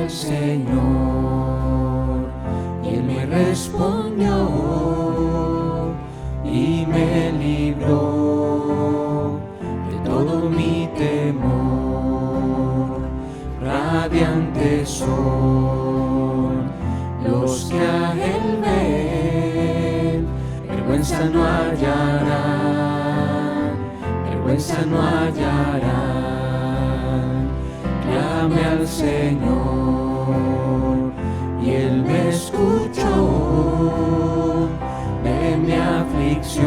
al Señor, y Él me respondió y me libró de todo mi temor. Radiantes son los que a Él ven, vergüenza no hallarán, vergüenza no hallarán. Clame al Señor y Él me escuchó de mi aflicción,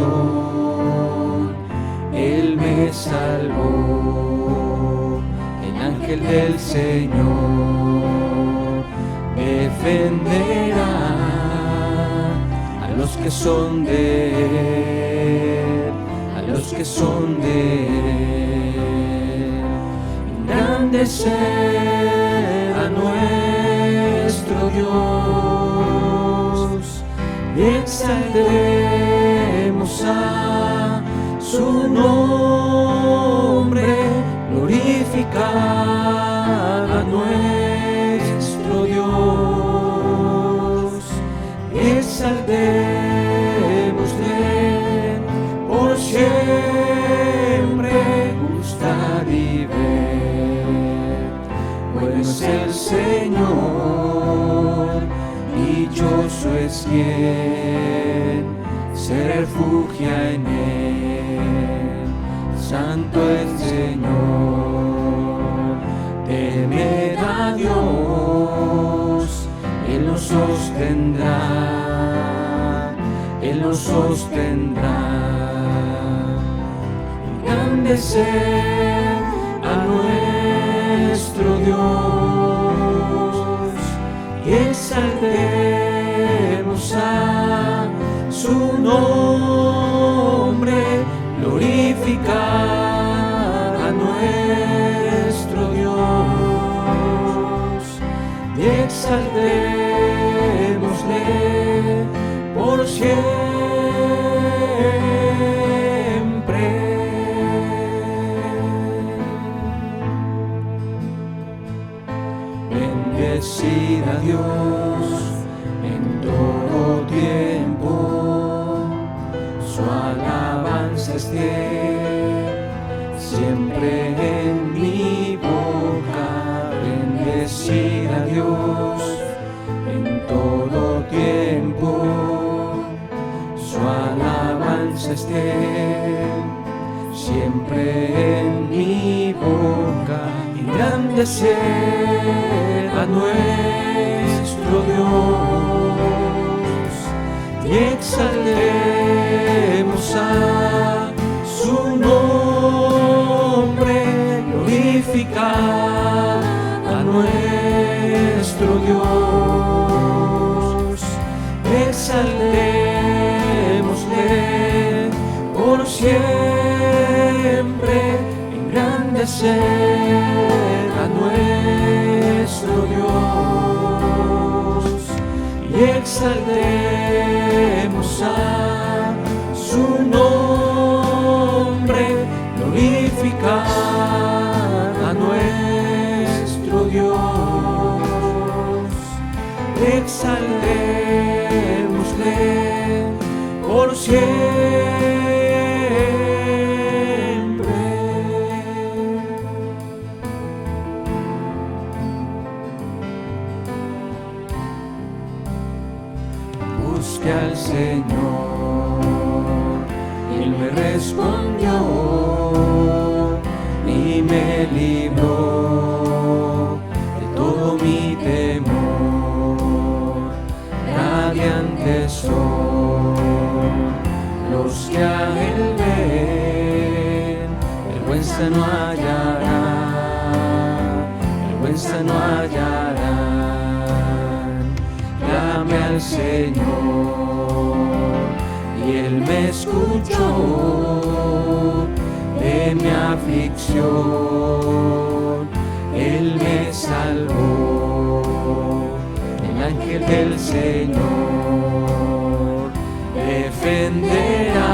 Él me salvó. El ángel del Señor defenderá a los que son de Él, a los que son de Él. Engrandecer a nuestro Dios y exaltemos a su nombre, glorificar a nuestro Dios, exaltémosle por siempre, gustar y ver. Bueno es el Señor, dichoso es quien se refugia en Él. Santo el Señor, temed a Dios, Él nos sostendrá, Él nos sostendrá. Engrandecer a nuestro Dios y exaltemos a su nombre, glorificar a nuestro Dios y exaltémosle por siempre. Bendecid a Dios en todo tiempo, su alabanza esté siempre en mi boca. Bendecid a Dios en todo tiempo, su alabanza esté siempre en mi boca. Engrandecer a nuestro Dios y exaltemos a su nombre, glorificar a nuestro Dios, exaltémosle por siempre. Engrandecer a nuestro Dios y exaltemos a su nombre, glorificar a nuestro Dios, exaltémosle por siempre. Busqué al Señor y Él me respondió y me libró de todo mi temor. Radiantes son los que a Él ven, vergüenza no hallarán, vergüenza no hallarán. Clame al Señor y Él me escuchó de mi aflicción, Él me salvó. El ángel del Señor defenderá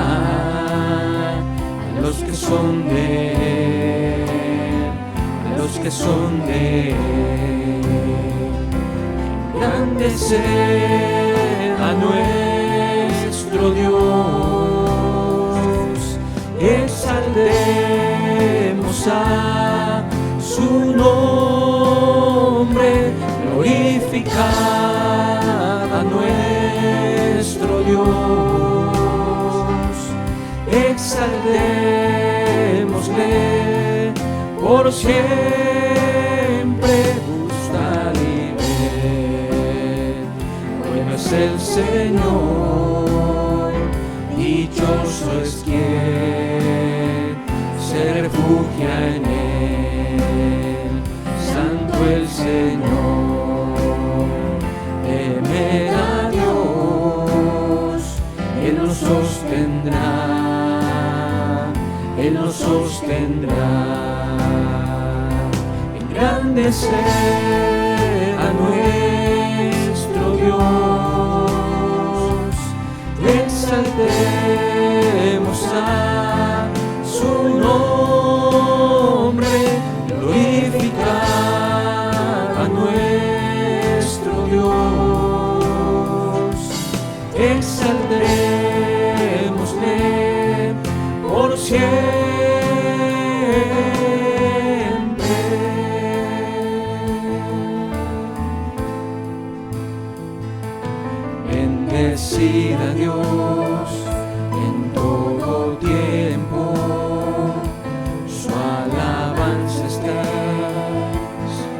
a los que son de Él, a los que son de Él. Engrandecer a nuestro Dios, exaltemos a su nombre, glorificar a nuestro Dios, exaltémosle por siempre, gustar y ver. Bueno es el Señor, dichoso es quien se refugia en Él. Santo el Señor, temed a Dios, Él nos sostendrá, Él nos sostendrá. Engrandecer a nuestro Dios, exaltemos a su nombre, glorificar a nuestro Dios, exaltémosle por siempre. Bendecid a Dios en todo tiempo, su alabanza está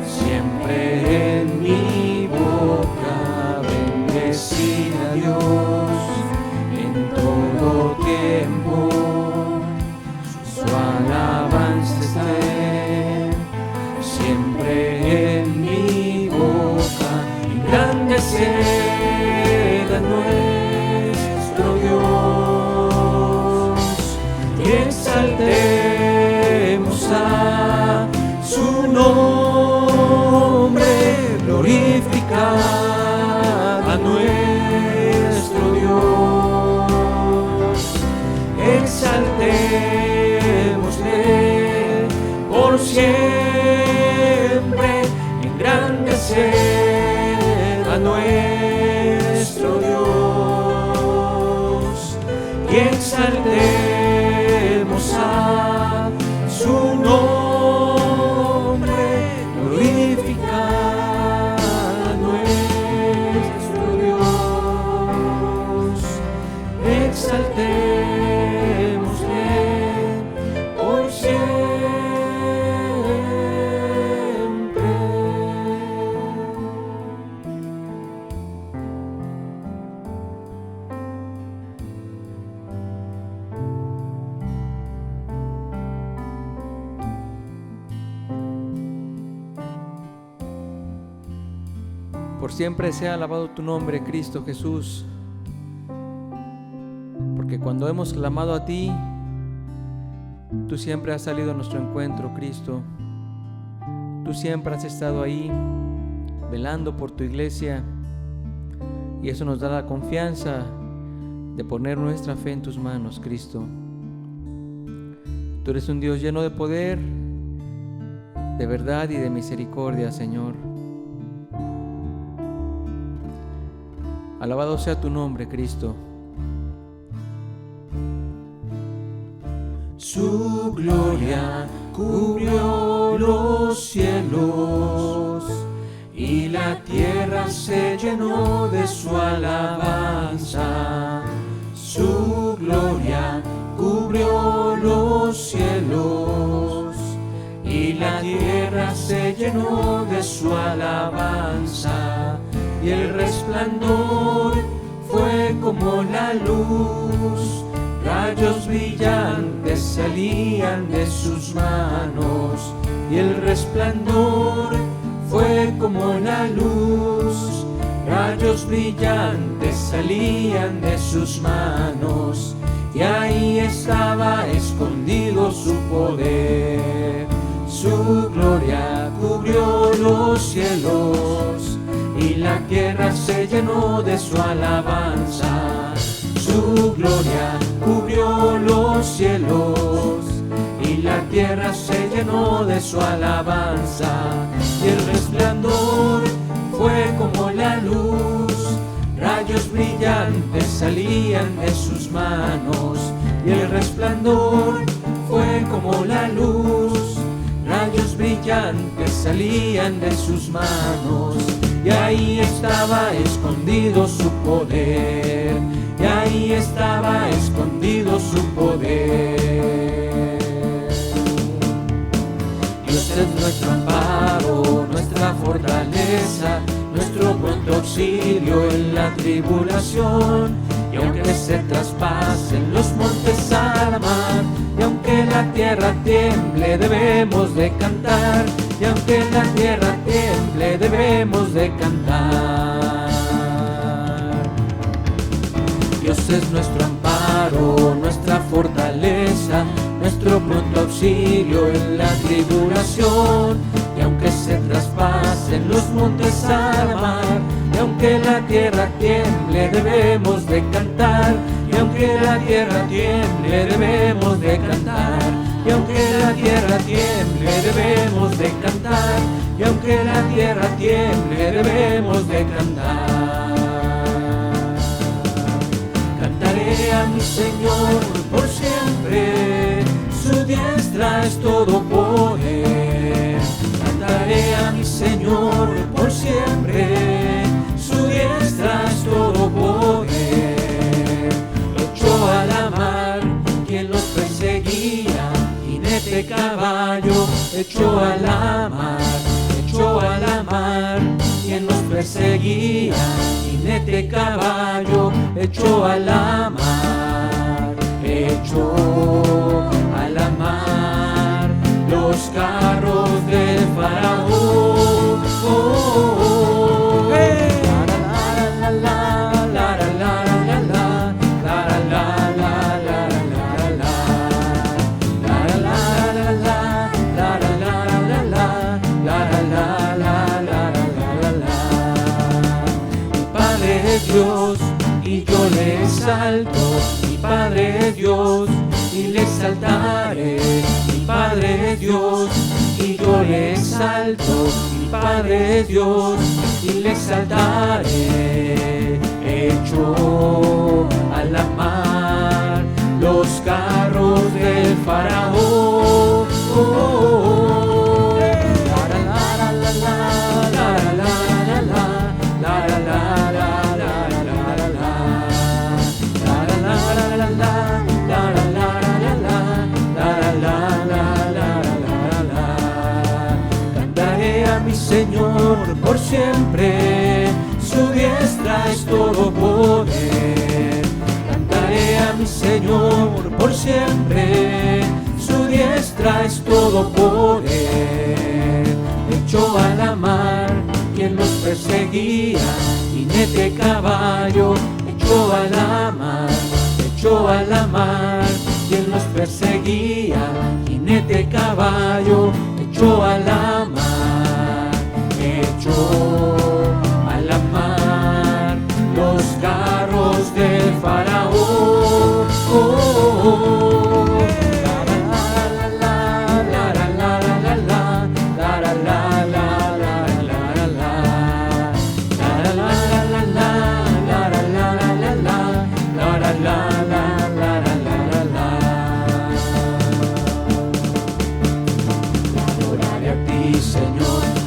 siempre en mi boca. Bendecid a Dios en todo tiempo, su alabanza está siempre en mi boca. Engrandecer a nuestro Dios y exaltemos a su nombre, glorificar a nuestro Dios, exaltémosle por siempre, engrandecer a nuestro Dios y exaltemos a su nombre, glorificar a nuestro Dios, exaltémosle por siempre. Por siempre sea alabado tu nombre, Cristo Jesús, porque cuando hemos clamado a ti, tú siempre has salido a nuestro encuentro, Cristo. Tú siempre has estado ahí, velando por tu iglesia, y eso nos da la confianza de poner nuestra fe en tus manos, Cristo. Tú eres un Dios lleno de poder, de verdad y de misericordia, Señor. Alabado sea tu nombre, Cristo. Su gloria cubrió los cielos y la tierra se llenó de su alabanza. Su gloria cubrió los cielos y la tierra se llenó de su alabanza. Y el resplandor fue como la luz, rayos brillantes salían de sus manos. Y el resplandor fue como la luz, rayos brillantes salían de sus manos. Y ahí estaba escondido su poder. Su gloria cubrió los cielos y la tierra se llenó de su alabanza. Su gloria cubrió los cielos y la la tierra se llenó de su alabanza, y el resplandor fue como la luz, rayos brillantes salían de sus manos, y el resplandor fue como la luz, rayos brillantes salían de sus manos, y ahí estaba escondido su poder, y ahí estaba escondido su poder. Dios es nuestro amparo, nuestra fortaleza, nuestro pronto auxilio en la tribulación. Y aunque se traspasen los montes a la mar, y aunque la tierra tiemble, debemos de cantar. Y aunque la tierra tiemble, debemos de cantar. Dios es nuestro amparo, nuestra fortaleza, nuestro pronto auxilio en la tribulación. Y aunque se traspasen los montes a la mar, y aunque la tierra tiemble, debemos de cantar. Y aunque la tierra tiemble, debemos de cantar. Y aunque la tierra tiemble, debemos de cantar. Y aunque la tierra tiemble, debemos de cantar. Cantaré a mi Señor por siempre, su diestra es todo poder. Cantaré a mi Señor por siempre, su diestra es todo poder. Echó a la mar quien los perseguía, jinete caballo, echó a la mar quien los perseguía, jinete caballo, echó a la mar, echó a la mar los carros del faraón. Dios, y yo le exalto, mi Padre es Dios, y le exaltaré, mi Padre es Dios, y yo le exalto, mi Padre es Dios, y le exaltaré. Echó a la mar los carros del faraón. Cantaré a mi Señor por siempre, su diestra es todo poder. Cantaré a mi Señor por siempre, su diestra es todo poder. Echó a la mar quien los perseguía, jinete caballo, echó a la mar, echó a la mar quien los perseguía, jinete caballo, echó a la mar, echó a la mar los carros del faraón.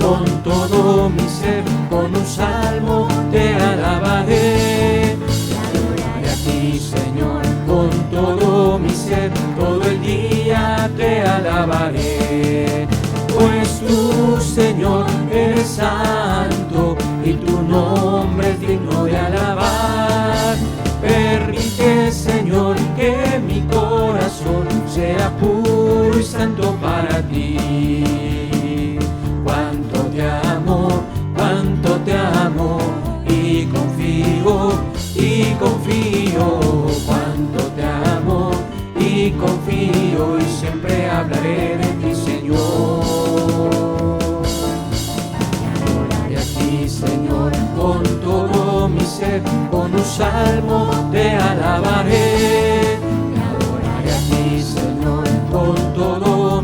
Con todo mi ser, con un salmo te alabaré. Te adoraré a ti, Señor, con todo mi ser, todo el día te alabaré. Pues tú, Señor, eres santo y tu nombre es digno de alabar. Permite, Señor, que mi corazón sea puro y santo para ti. Cuánto te amo y confío, cuánto te amo y confío, y siempre hablaré de ti, Señor. Te adoraré a ti, Señor, con todo mi ser, con un salmo te alabaré. Te adoraré a ti, Señor, con todo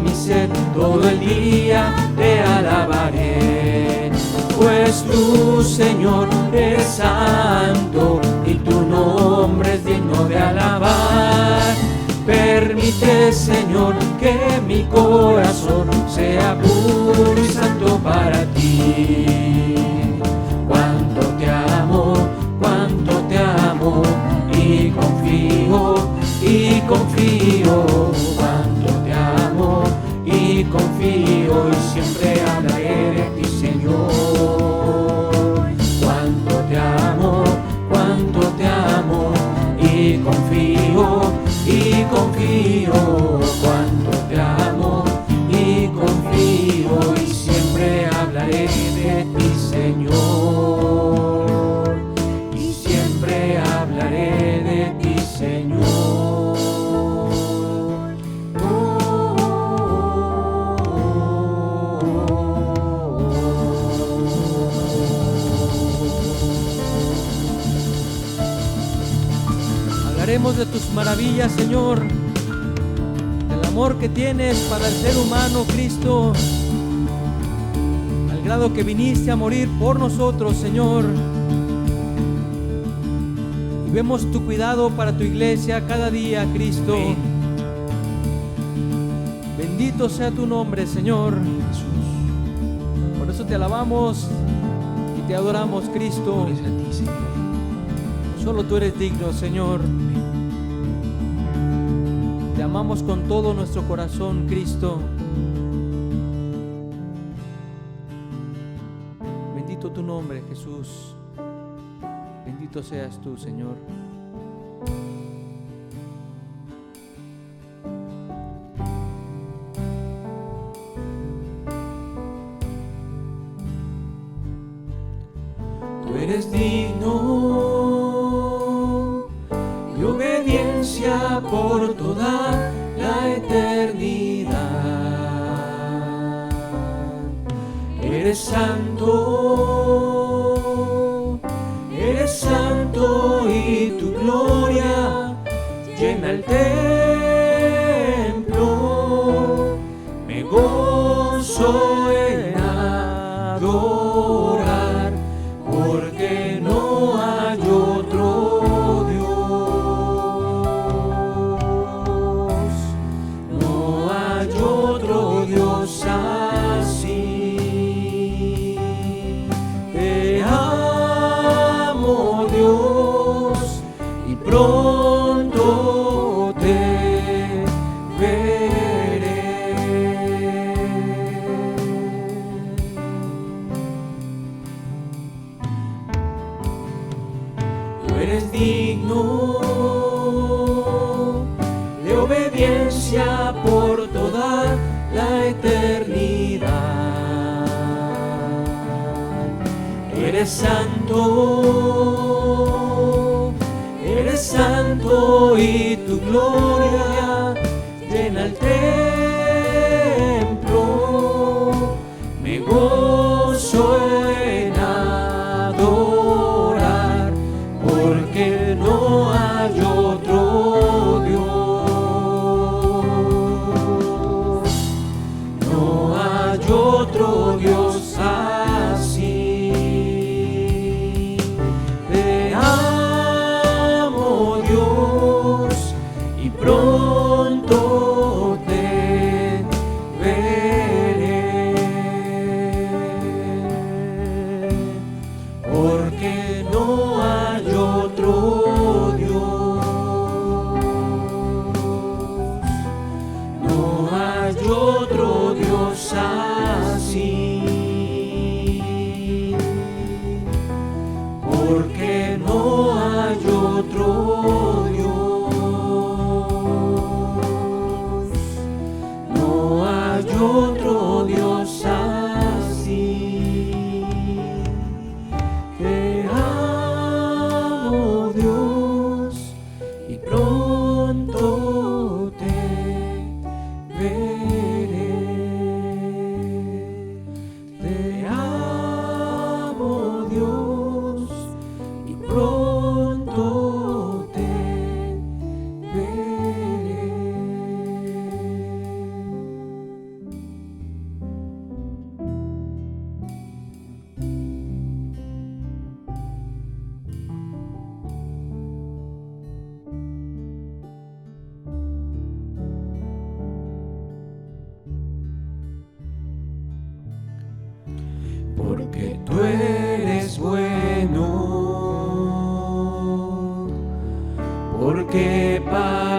eres tú, Señor, eres santo y tu nombre es digno de alabar. Permite, Señor, que mi corazón sea puro y santo para ti. Cuánto te amo y confío, cuánto te amo y confío y siempre hablaré de ti, Señor. Cuánto te amo y confío, cuánto te amo y confío y siempre hablaré de ti, Señor. Y siempre hablaré de ti, Señor. Hablaremos de tus maravillas, Señor, del amor que tienes para el ser humano, Cristo, al grado que viniste a morir por nosotros, Señor. Y vemos tu cuidado para tu iglesia cada día, Cristo. Amén. Bendito sea tu nombre, Señor. Por eso te alabamos y te adoramos, Cristo. Gloria a ti, Señor. Solo tú eres digno, Señor. Te amamos con todo nuestro corazón, Cristo. Bendito tu nombre, Jesús. Bendito seas tú, Señor. Tú eres digno de obediencia por toda la eternidad. Eres santo y tu gloria llena el templo. Me gozo en adorar, porque no hay otro Dios, no hay otro Dios así. Te amo, Dios, y pronto te veré. Tú eres digno de obediencia por toda la eternidad. Eres santo y tu gloria llena el templo. Me gozo en adorar, porque no hay otro Dios, no hay otro Dios así. Te amo, Dios, y pronto te veré.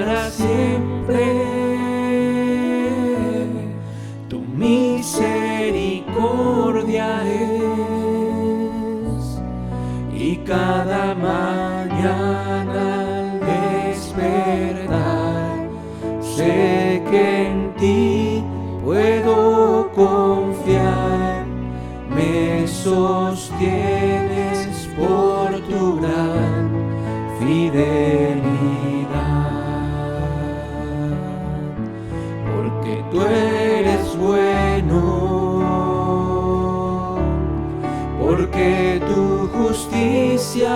para siempre. Tu misericordia es, y cada mañana al despertar sé que en ti puedo confiar. Me sostienes por tu gran fidelidad, porque tú eres bueno, porque tu justicia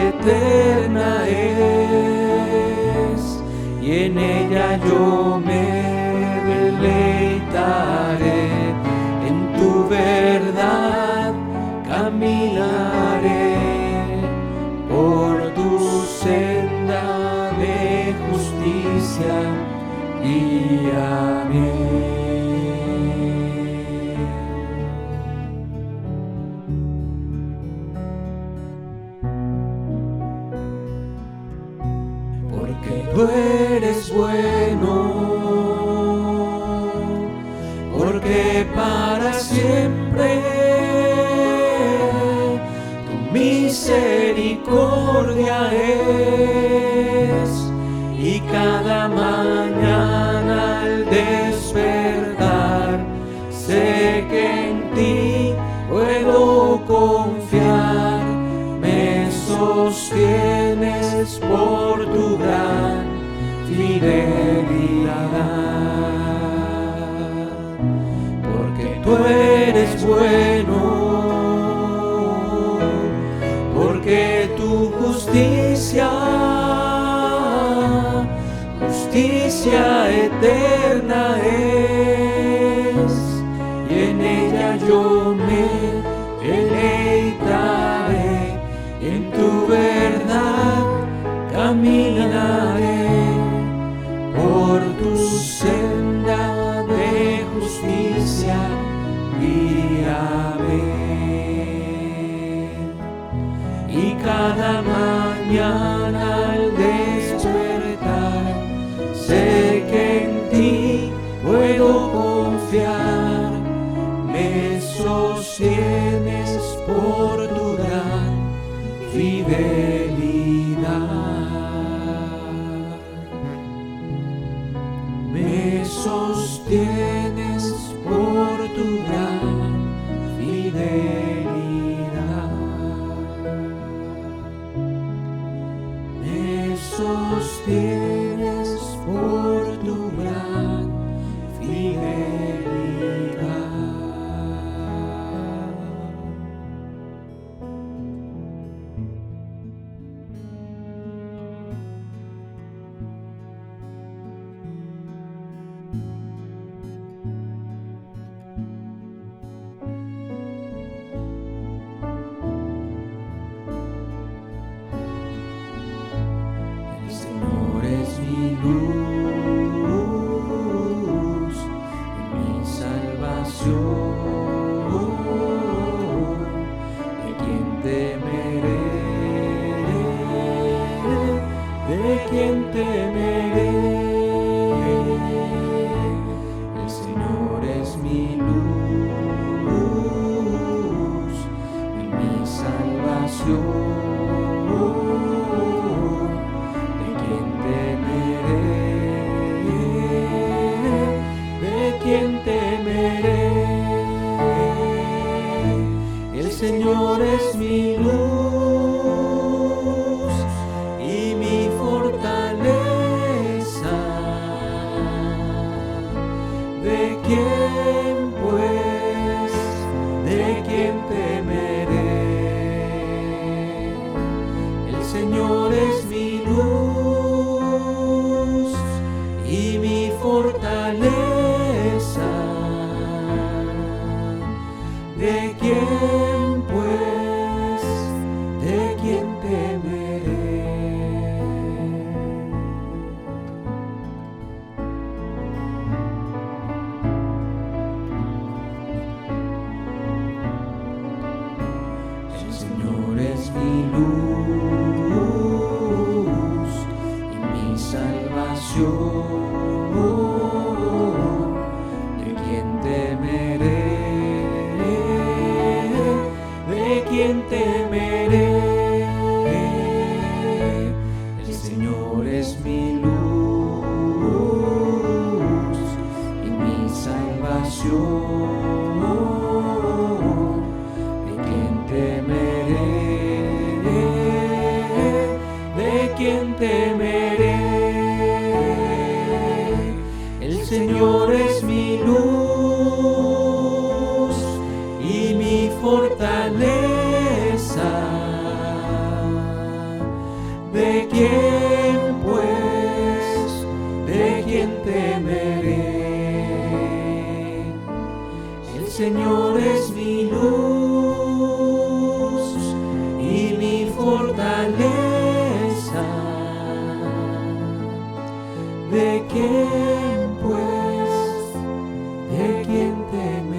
eterna es, y en ella yo me deleitaré. En tu verdad caminaré, por tu senda de justicia guíame. Porque tú eres bueno, porque para siempre tu misericordia es, y cada mañana al despertar sé que en ti puedo confiar. Me sostienes por tu gran fidelidad, porque tú eres bueno, porque tu justicia eterna es, y en ella yo me deleitaré. En tu verdad caminaré, por tu senda de justicia guíame. Y cada mañana al despertar sé que en ti puedo confiar. Me sostienes por tu gran fidelidad. Me sostienes por tu gran fidelidad. Me sostienes por tu gran fidelidad. Luz y mi salvación, ¿de quién temeré? ¿De quién temeré? El Señor es mi luz y mi salvación. ¿Quién temeré? El Señor es mi luz y mi fortaleza. ¿De quién pues? ¿De quién temeré? El Señor es mi luz y mi fortaleza. ¿De quién pues? ¿De quién temeré? El Señor es mi luz quién temeré? El Señor es mi luz y mi fortaleza. ¿De quién pues, de quién temeré? El Señor es mi luz y mi fortaleza. ¿De quién pues, de quién temeré?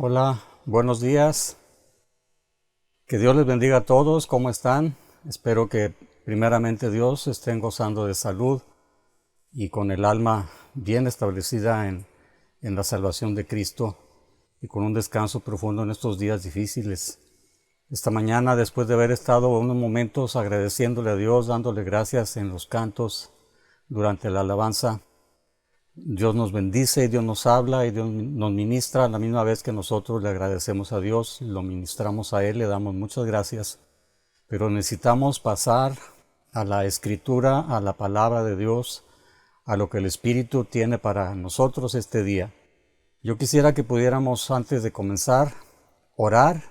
Hola, buenos días. Que Dios les bendiga a todos. ¿Cómo están? Espero que primeramente Dios estén gozando de salud y con el alma bien establecida en la salvación de Cristo y con un descanso profundo en estos días difíciles. Esta mañana, después de haber estado unos momentos agradeciéndole a Dios, dándole gracias en los cantos durante la alabanza, Dios nos bendice y Dios nos habla y Dios nos ministra a la misma vez que nosotros le agradecemos a Dios, lo ministramos a Él, le damos muchas gracias. Pero necesitamos pasar a la Escritura, a la palabra de Dios, a lo que el Espíritu tiene para nosotros este día. Yo quisiera que pudiéramos, antes de comenzar, orar,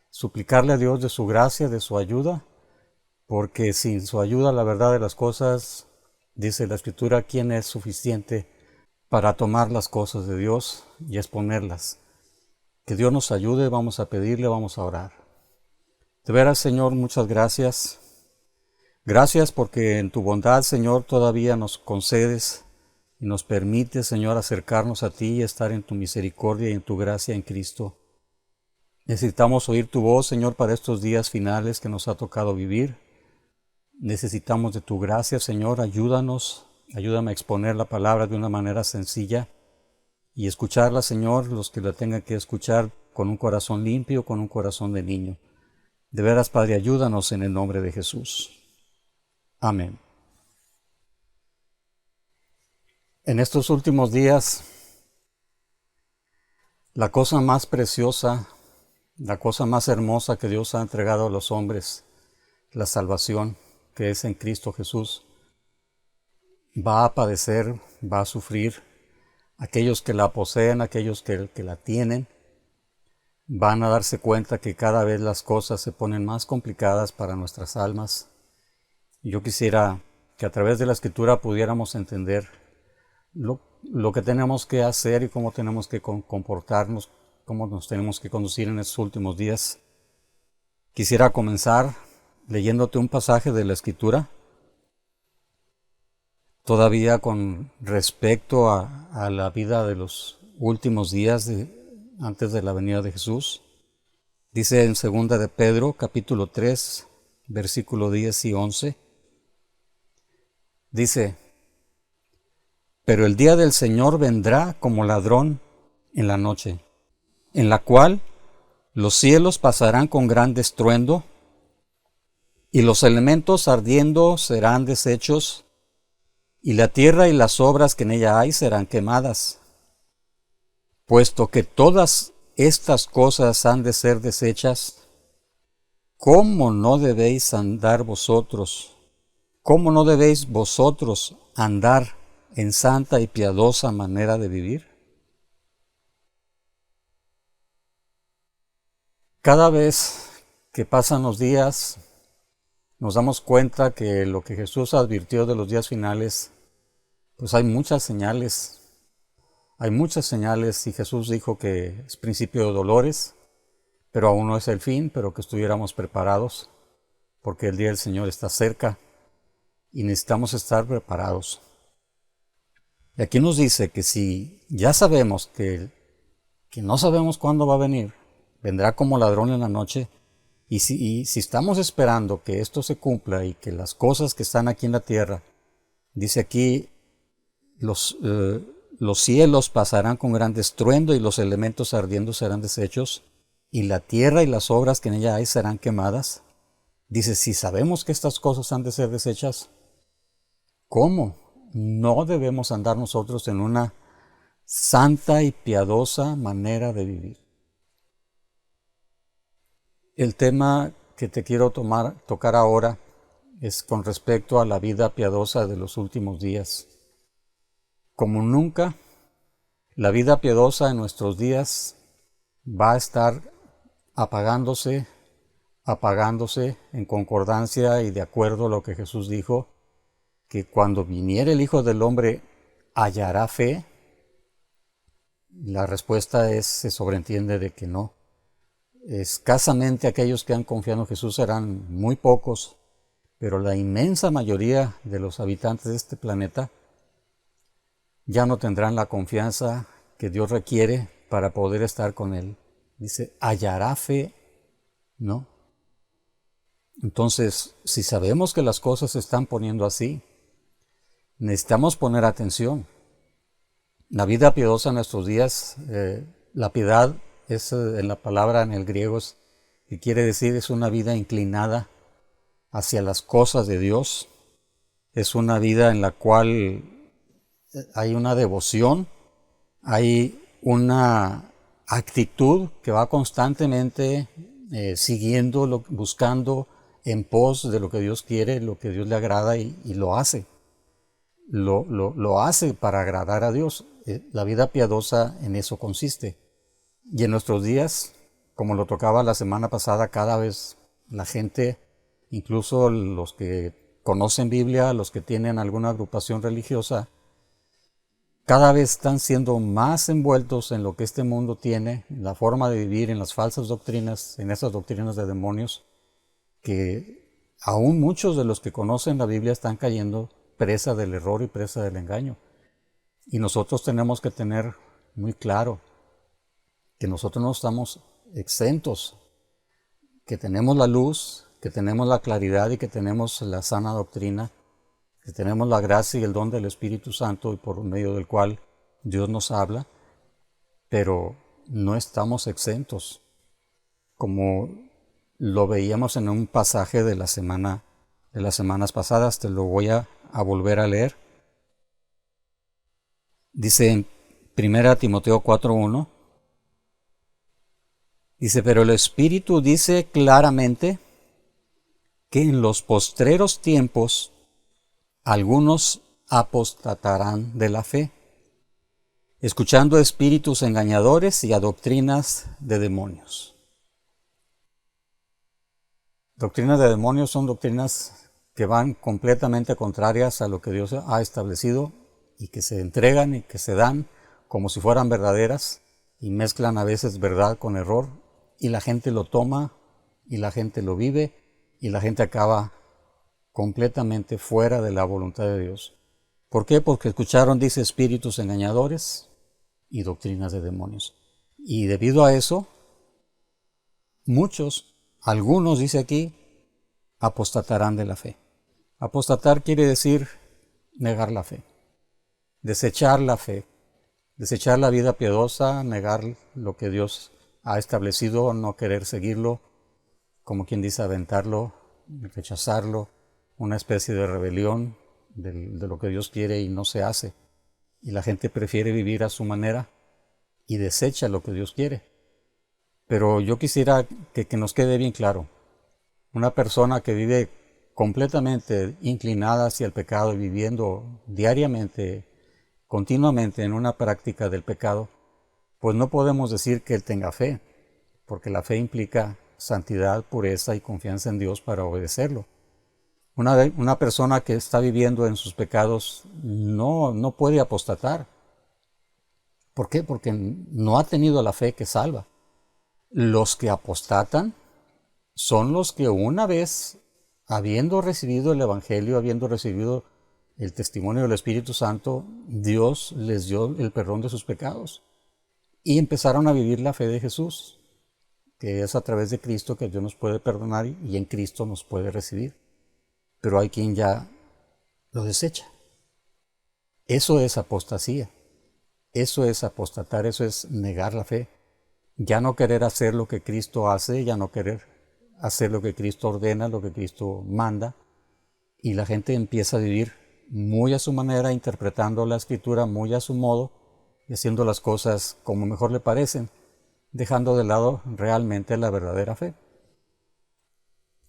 suplicarle a Dios de su gracia, de su ayuda, porque sin su ayuda, la verdad de las cosas, dice la Escritura, ¿quién es suficiente para tomar las cosas de Dios y exponerlas? Que Dios nos ayude, vamos a pedirle, vamos a orar. De veras, Señor, muchas gracias. Gracias porque en tu bondad, Señor, todavía nos concedes y nos permites, Señor, acercarnos a ti y estar en tu misericordia y en tu gracia en Cristo. Necesitamos oír tu voz, Señor, para estos días finales que nos ha tocado vivir. Necesitamos de tu gracia, Señor, ayúdanos. Ayúdame a exponer la palabra de una manera sencilla y escucharla, Señor, los que la tengan que escuchar con un corazón limpio, con un corazón de niño. De veras, Padre, ayúdanos en el nombre de Jesús. Amén. En estos últimos días, la cosa más preciosa, la cosa más hermosa que Dios ha entregado a los hombres, la salvación que es en Cristo Jesús, va a padecer, va a sufrir. Aquellos que la poseen, aquellos que la tienen, van a darse cuenta que cada vez las cosas se ponen más complicadas para nuestras almas. Yo quisiera que a través de la Escritura pudiéramos entender lo que tenemos que hacer y cómo tenemos que comportarnos, cómo nos tenemos que conducir en estos últimos días. Quisiera comenzar leyéndote un pasaje de la Escritura, todavía con respecto a la vida de los últimos días antes de la venida de Jesús. Dice en 2 de Pedro, capítulo 3, versículo 10 y 11. Dice: pero el día del Señor vendrá como ladrón en la noche, en la cual los cielos pasarán con gran estruendo, y los elementos ardiendo serán deshechos, y la tierra y las obras que en ella hay serán quemadas. Puesto que todas estas cosas han de ser deshechas, ¿cómo no debéis andar vosotros? ¿Cómo no debéis vosotros andar en santa y piadosa manera de vivir? Cada vez que pasan los días, nos damos cuenta que lo que Jesús advirtió de los días finales, pues hay muchas señales. Hay muchas señales y Jesús dijo que es principio de dolores, pero aún no es el fin, pero que estuviéramos preparados, porque el día del Señor está cerca y necesitamos estar preparados. Y aquí nos dice que si ya sabemos que no sabemos cuándo va a venir, vendrá como ladrón en la noche, y si estamos esperando que esto se cumpla y que las cosas que están aquí en la tierra, dice aquí, los cielos pasarán con gran estruendo y los elementos ardiendo serán deshechos, y la tierra y las obras que en ella hay serán quemadas. Dice, si sabemos que estas cosas han de ser deshechas, ¿cómo no debemos andar nosotros en una santa y piadosa manera de vivir? El tema que te quiero tocar ahora es con respecto a la vida piadosa de los últimos días. Como nunca, la vida piadosa en nuestros días va a estar apagándose en concordancia y de acuerdo a lo que Jesús dijo, que cuando viniere el Hijo del Hombre, ¿hallará fe? La respuesta se sobreentiende de que no. Escasamente aquellos que han confiado en Jesús serán muy pocos, pero la inmensa mayoría de los habitantes de este planeta ya no tendrán la confianza que Dios requiere para poder estar con Él. Dice, ¿hallará fe? No. Entonces, si sabemos que las cosas se están poniendo así, necesitamos poner atención. La vida piadosa en nuestros días, la piedad es en la palabra en el griego, que quiere decir es una vida inclinada hacia las cosas de Dios. Es una vida en la cual hay una devoción, hay una actitud que va constantemente siguiendo, buscando en pos de lo que Dios quiere, lo que Dios le agrada y lo hace. Lo hace para agradar a Dios. La vida piadosa en eso consiste. Y en nuestros días, como lo tocaba la semana pasada, cada vez la gente, incluso los que conocen Biblia, los que tienen alguna agrupación religiosa, cada vez están siendo más envueltos en lo que este mundo tiene, en la forma de vivir, en las falsas doctrinas, en esas doctrinas de demonios, que aún muchos de los que conocen la Biblia están cayendo presa del error y presa del engaño. Y nosotros tenemos que tener muy claro que nosotros no estamos exentos, que tenemos la luz, que tenemos la claridad y que tenemos la sana doctrina, que tenemos la gracia y el don del Espíritu Santo y por medio del cual Dios nos habla, pero no estamos exentos, como lo veíamos en un pasaje de las semanas pasadas. Te lo voy a volver a leer. Dice en 1 Timoteo 4:1, dice, pero el Espíritu dice claramente que en los postreros tiempos algunos apostatarán de la fe, escuchando espíritus engañadores y a doctrinas de demonios. Doctrinas de demonios son doctrinas que van completamente contrarias a lo que Dios ha establecido y que se entregan y que se dan como si fueran verdaderas y mezclan a veces verdad con error y la gente lo toma y la gente lo vive y la gente acaba completamente fuera de la voluntad de Dios. ¿Por qué? Porque escucharon, dice, espíritus engañadores y doctrinas de demonios. Y debido a eso, algunos, dice aquí, apostatarán de la fe. Apostatar quiere decir negar la fe, desechar la fe, desechar la vida piadosa, negar lo que Dios ha establecido, no querer seguirlo, como quien dice, aventarlo, rechazarlo, una especie de rebelión de lo que Dios quiere y no se hace. Y la gente prefiere vivir a su manera y desecha lo que Dios quiere. Pero yo quisiera que nos quede bien claro Una persona que vive completamente inclinada hacia el pecado y viviendo diariamente, continuamente en una práctica del pecado, pues no podemos decir que él tenga fe, porque la fe implica santidad, pureza y confianza en Dios para obedecerlo. Una persona que está viviendo en sus pecados no puede apostatar. ¿Por qué? Porque no ha tenido la fe que salva. Los que apostatan son los que una vez, habiendo recibido el Evangelio, habiendo recibido el testimonio del Espíritu Santo, Dios les dio el perdón de sus pecados y empezaron a vivir la fe de Jesús, que es a través de Cristo que Dios nos puede perdonar y en Cristo nos puede recibir. Pero hay quien ya lo desecha. Eso es apostasía. Eso es apostatar, eso es negar la fe. Ya no querer hacer lo que Cristo hace, ya no querer hacer lo que Cristo ordena, lo que Cristo manda. Y la gente empieza a vivir muy a su manera, interpretando la Escritura muy a su modo, y haciendo las cosas como mejor le parecen, dejando de lado realmente la verdadera fe.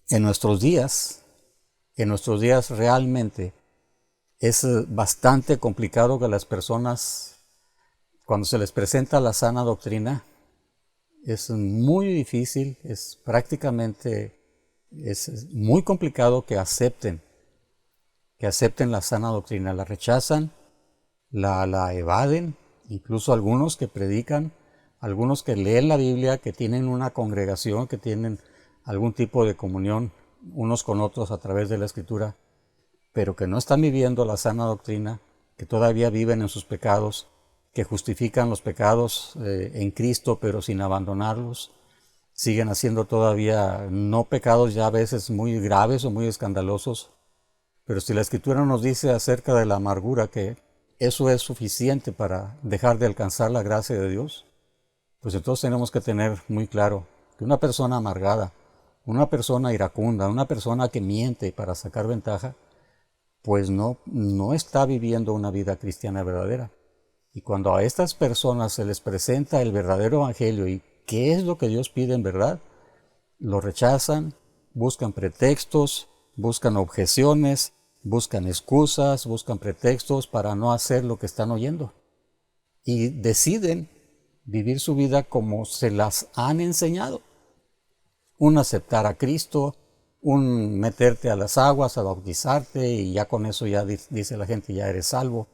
En nuestros días realmente es bastante complicado que las personas, cuando se les presenta la sana doctrina, es muy difícil, es muy complicado que acepten la sana doctrina. La rechazan, la evaden, incluso algunos que predican, algunos que leen la Biblia, que tienen una congregación, que tienen algún tipo de comunión unos con otros a través de la Escritura, pero que no están viviendo la sana doctrina, que todavía viven en sus pecados, que justifican los pecados en Cristo, pero sin abandonarlos, siguen haciendo todavía no pecados ya a veces muy graves o muy escandalosos, pero si la Escritura nos dice acerca de la amargura que eso es suficiente para dejar de alcanzar la gracia de Dios, pues entonces tenemos que tener muy claro que una persona amargada, una persona iracunda, una persona que miente para sacar ventaja, pues no está viviendo una vida cristiana verdadera. Y cuando a estas personas se les presenta el verdadero evangelio y qué es lo que Dios pide en verdad, lo rechazan, buscan pretextos, buscan objeciones, buscan excusas, buscan pretextos para no hacer lo que están oyendo. Y deciden vivir su vida como se las han enseñado. Un aceptar a Cristo, un meterte a las aguas, a bautizarte y ya con eso ya dice la gente ya eres salvo.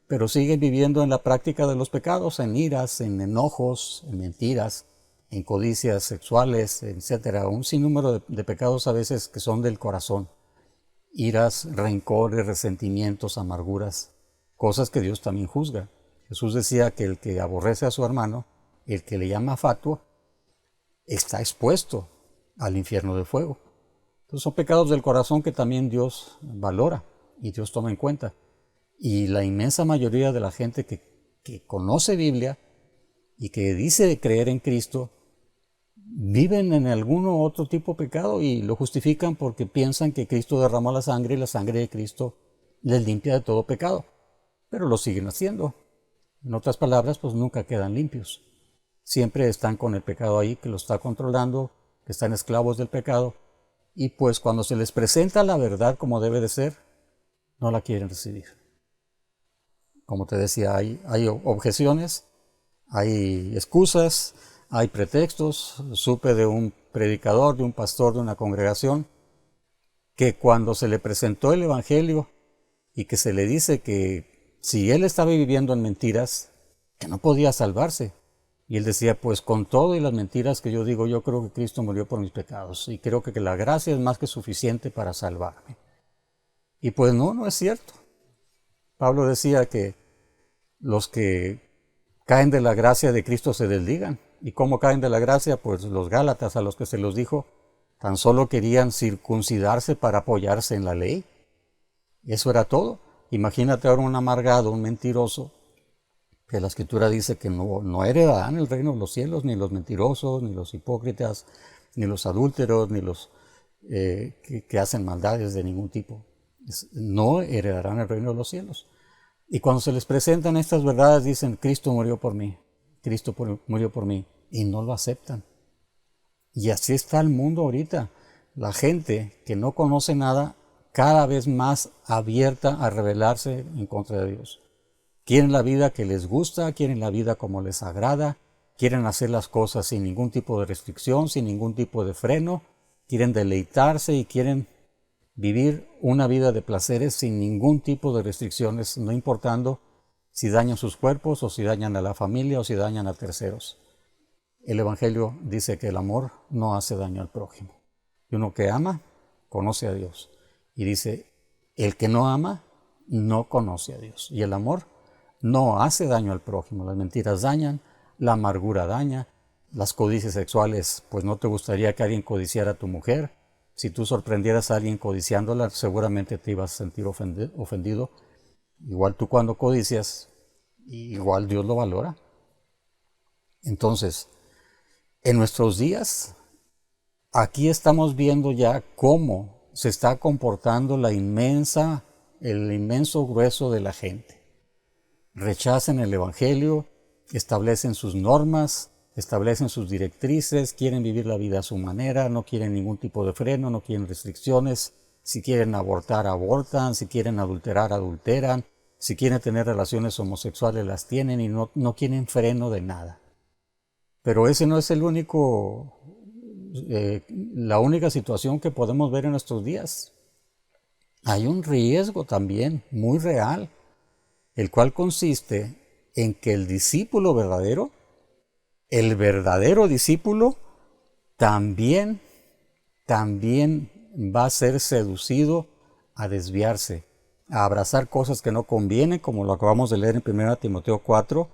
Pero siguen viviendo en la práctica de los pecados, en iras, en enojos, en mentiras, en codicias sexuales, etc. Un sinnúmero de pecados a veces que son del corazón. Iras, rencores, resentimientos, amarguras, cosas que Dios también juzga. Jesús decía que el que aborrece a su hermano, el que le llama fatuo, está expuesto al infierno de fuego. Entonces son pecados del corazón que también Dios valora y Dios toma en cuenta. Y la inmensa mayoría de la gente que conoce Biblia y que dice creer en Cristo, viven en alguno otro tipo de pecado y lo justifican porque piensan que Cristo derramó la sangre y la sangre de Cristo les limpia de todo pecado. Pero lo siguen haciendo. En otras palabras, pues nunca quedan limpios. Siempre están con el pecado ahí que lo está controlando, que están esclavos del pecado. Y pues cuando se les presenta la verdad como debe de ser, no la quieren recibir. Como te decía, hay objeciones, hay excusas, hay pretextos. Supe de un predicador, de un pastor de una congregación, que cuando se le presentó el Evangelio y que se le dice que si él estaba viviendo en mentiras, que no podía salvarse. Y él decía, pues con todo y las mentiras que yo digo, yo creo que Cristo murió por mis pecados y creo que la gracia es más que suficiente para salvarme. Y pues no es cierto. Pablo decía que los que caen de la gracia de Cristo se desligan. ¿Y cómo caen de la gracia? Pues los Gálatas, a los que se los dijo, tan solo querían circuncidarse para apoyarse en la ley. Eso era todo. Imagínate ahora un amargado, un mentiroso, que la Escritura dice que no heredarán el reino de los cielos, ni los mentirosos, ni los hipócritas, ni los adúlteros, ni los que hacen maldades de ningún tipo. No heredarán el reino de los cielos. Y cuando se les presentan estas verdades, dicen, Cristo murió por mí, Cristo murió por mí, y no lo aceptan. Y así está el mundo ahorita. la gente que no conoce nada cada vez más abierta a rebelarse en contra de Dios. Quieren la vida que les gusta, quieren la vida como les agrada, quieren hacer las cosas sin ningún tipo de restricción, sin ningún tipo de freno, quieren deleitarse y quieren vivir una vida de placeres sin ningún tipo de restricciones, no importando si dañan sus cuerpos o si dañan a la familia o si dañan a terceros. El Evangelio dice que el amor no hace daño al prójimo. Y uno que ama, conoce a Dios. Y dice, el que no ama, no conoce a Dios. Y el amor no hace daño al prójimo. Las mentiras dañan, la amargura daña, las codicias sexuales, pues no te gustaría que alguien codiciara a tu mujer. Si tú sorprendieras a alguien codiciándola, seguramente te ibas a sentir ofendido. Igual tú cuando codicias, igual Dios lo valora. Entonces, en nuestros días, aquí estamos viendo ya cómo se está comportando el inmenso grueso de la gente. Rechazan el Evangelio, establecen sus normas, establecen sus directrices, quieren vivir la vida a su manera, no quieren ningún tipo de freno, no quieren restricciones. Si quieren abortar, abortan, si quieren adulterar, adulteran, si quieren tener relaciones homosexuales, las tienen y no quieren freno de nada. Pero ese no es la única situación que podemos ver en nuestros días. Hay un riesgo también muy real, el cual consiste en que el discípulo verdadero, el verdadero discípulo, también va a ser seducido a desviarse, a abrazar cosas que no convienen, como lo acabamos de leer en 1 Timoteo 4,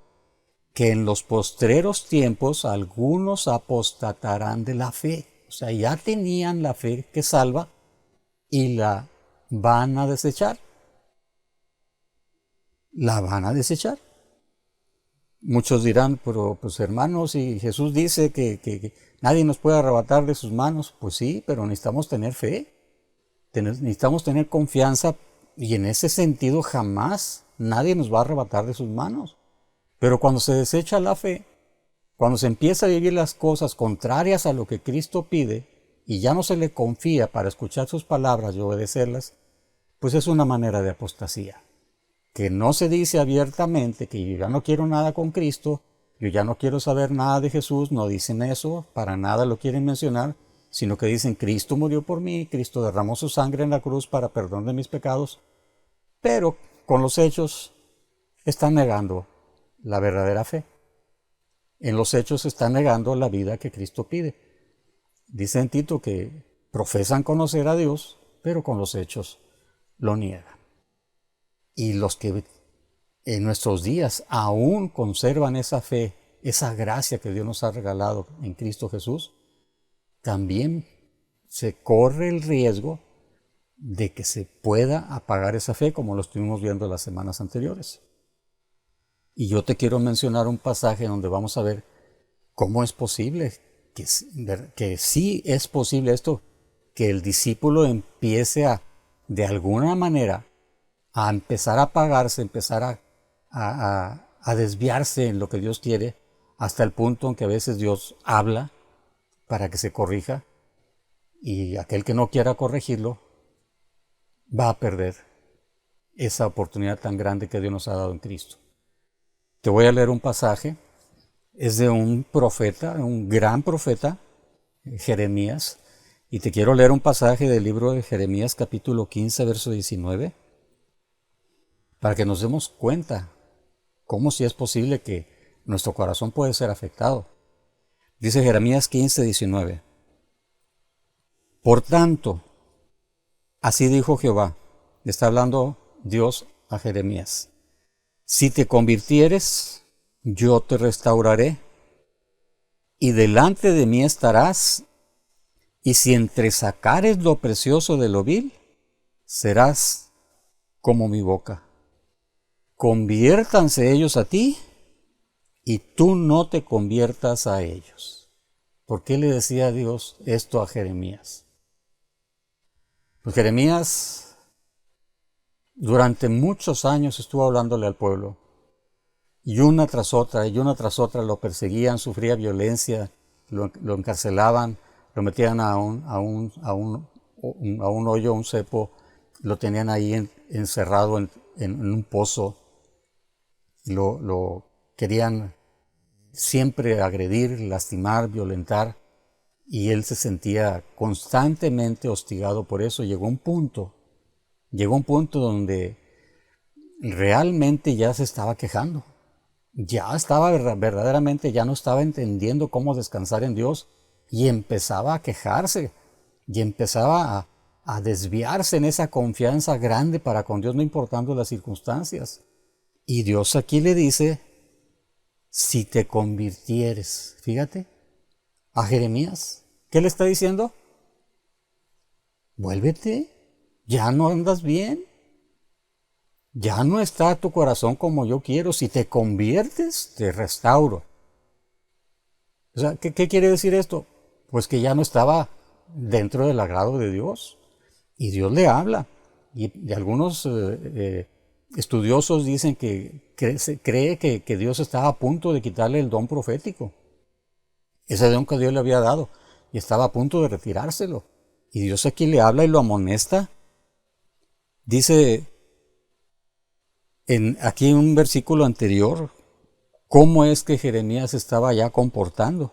que en los postreros tiempos algunos apostatarán de la fe. O sea, ya tenían la fe que salva y la van a desechar. La van a desechar. Muchos dirán, pero pues hermanos, y Jesús dice que nadie nos puede arrebatar de sus manos. Pues sí, pero necesitamos tener fe. Necesitamos tener confianza y en ese sentido jamás nadie nos va a arrebatar de sus manos. Pero cuando se desecha la fe, cuando se empieza a vivir las cosas contrarias a lo que Cristo pide y ya no se le confía para escuchar sus palabras y obedecerlas, pues es una manera de apostasía. Que no se dice abiertamente que yo ya no quiero nada con Cristo, yo ya no quiero saber nada de Jesús, no dicen eso, para nada lo quieren mencionar, sino que dicen Cristo murió por mí, Cristo derramó su sangre en la cruz para perdón de mis pecados, pero con los hechos están negando la verdadera fe. En los hechos están negando la vida que Cristo pide. Dice en Tito que profesan conocer a Dios, pero con los hechos lo niegan. Y los que en nuestros días aún conservan esa fe, esa gracia que Dios nos ha regalado en Cristo Jesús, también se corre el riesgo de que se pueda apagar esa fe, como lo estuvimos viendo las semanas anteriores. Y yo te quiero mencionar un pasaje donde vamos a ver cómo es posible, que sí es posible esto, que el discípulo empiece de alguna manera, a empezar a apagarse, empezar a desviarse en lo que Dios quiere, hasta el punto en que a veces Dios habla para que se corrija, y aquel que no quiera corregirlo va a perder esa oportunidad tan grande que Dios nos ha dado en Cristo. Te voy a leer un pasaje, es de un profeta, un gran profeta, Jeremías, y te quiero leer un pasaje del libro de Jeremías capítulo 15, verso 19, para que nos demos cuenta cómo si es posible que nuestro corazón puede ser afectado. Dice Jeremías 15, 19, por tanto, así dijo Jehová, está hablando Dios a Jeremías, si te convirtieres, yo te restauraré, y delante de mí estarás, y si entresacares lo precioso de lo vil, serás como mi boca. Conviértanse ellos a ti, y tú no te conviertas a ellos. ¿Por qué le decía Dios esto a Jeremías? Pues Jeremías durante muchos años estuvo hablándole al pueblo, y una tras otra lo perseguían, sufría violencia, lo encarcelaban, lo metían a un hoyo, un cepo, lo tenían ahí encerrado en un pozo, lo querían siempre agredir, lastimar, violentar, y él se sentía constantemente hostigado por eso. Llegó un punto donde realmente ya se estaba quejando, ya estaba verdaderamente, ya no estaba entendiendo cómo descansar en Dios, y empezaba a quejarse, y empezaba a desviarse en esa confianza grande para con Dios, no importando las circunstancias. Y Dios aquí le dice, si te convirtieres, fíjate, a Jeremías, ¿qué le está diciendo? Vuélvete, ya no andas bien, ya no está tu corazón como yo quiero, si te conviertes, te restauro. O sea, ¿qué quiere decir esto? Pues que ya no estaba dentro del agrado de Dios, y Dios le habla, y algunos estudiosos dicen que cree que Dios estaba a punto de quitarle el don profético, ese don que Dios le había dado, y estaba a punto de retirárselo. Y Dios aquí le habla y lo amonesta. Dice aquí en un versículo anterior cómo es que Jeremías estaba ya comportando.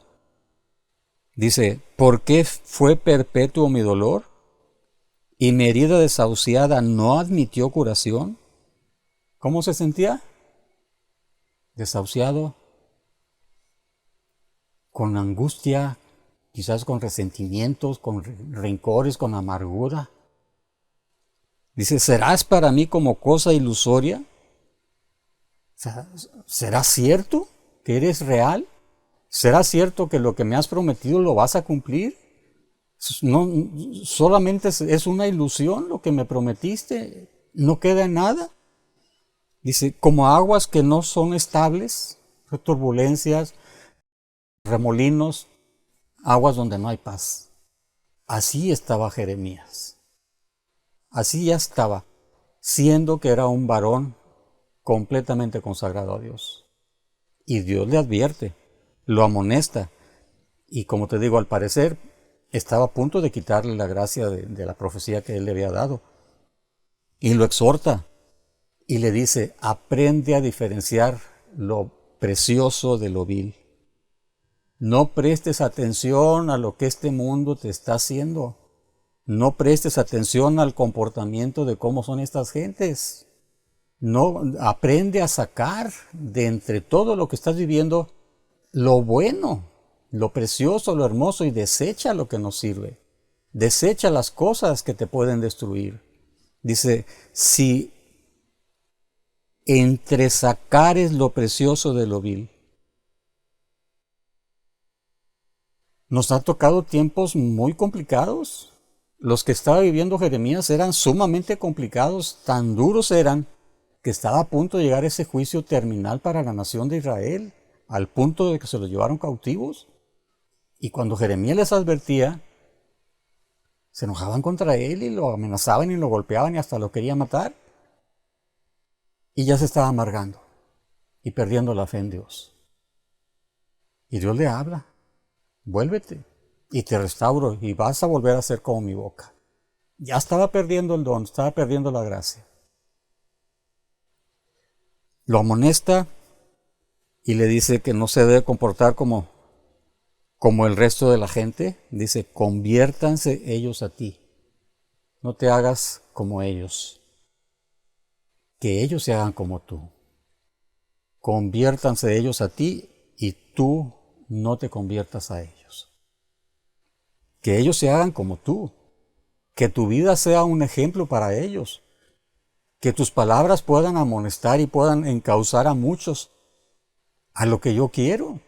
Dice, ¿por qué fue perpetuo mi dolor? Y mi herida desahuciada no admitió curación. ¿Cómo se sentía? Desahuciado, con angustia, quizás con resentimientos, con rencores, con amargura. Dice, ¿serás para mí como cosa ilusoria? ¿Será cierto que eres real? ¿Será cierto que lo que me has prometido lo vas a cumplir? No, solamente es una ilusión lo que me prometiste, no queda en nada. Dice, como aguas que no son estables, turbulencias, remolinos, aguas donde no hay paz. Así estaba Jeremías. Así ya estaba, siendo que era un varón completamente consagrado a Dios. Y Dios le advierte, lo amonesta, y como te digo, al parecer estaba a punto de quitarle la gracia de la profecía que él le había dado. Y lo exhorta y le dice, aprende a diferenciar lo precioso de lo vil. No prestes atención a lo que este mundo te está haciendo. No prestes atención al comportamiento de cómo son estas gentes. No, aprende a sacar de entre todo lo que estás viviendo lo bueno, lo precioso, lo hermoso, y desecha lo que no sirve. Desecha las cosas que te pueden destruir. Dice, si entresacares lo precioso de lo vil. Nos ha tocado tiempos muy complicados. Los que estaba viviendo Jeremías eran sumamente complicados, tan duros eran que estaba a punto de llegar ese juicio terminal para la nación de Israel, al punto de que se los llevaron cautivos. Y cuando Jeremías les advertía, se enojaban contra él y lo amenazaban y lo golpeaban y hasta lo querían matar. Y ya se estaba amargando y perdiendo la fe en Dios. Y Dios le habla, vuélvete y te restauro y vas a volver a ser como mi boca. Ya estaba perdiendo el don, estaba perdiendo la gracia. Lo amonesta y le dice que no se debe comportar como el resto de la gente. Dice, conviértanse ellos a ti. No te hagas como ellos. Que ellos se hagan como tú. Conviértanse ellos a ti y tú no te conviertas a ellos. Que ellos se hagan como tú. Que tu vida sea un ejemplo para ellos. Que tus palabras puedan amonestar y puedan encauzar a muchos a lo que yo quiero.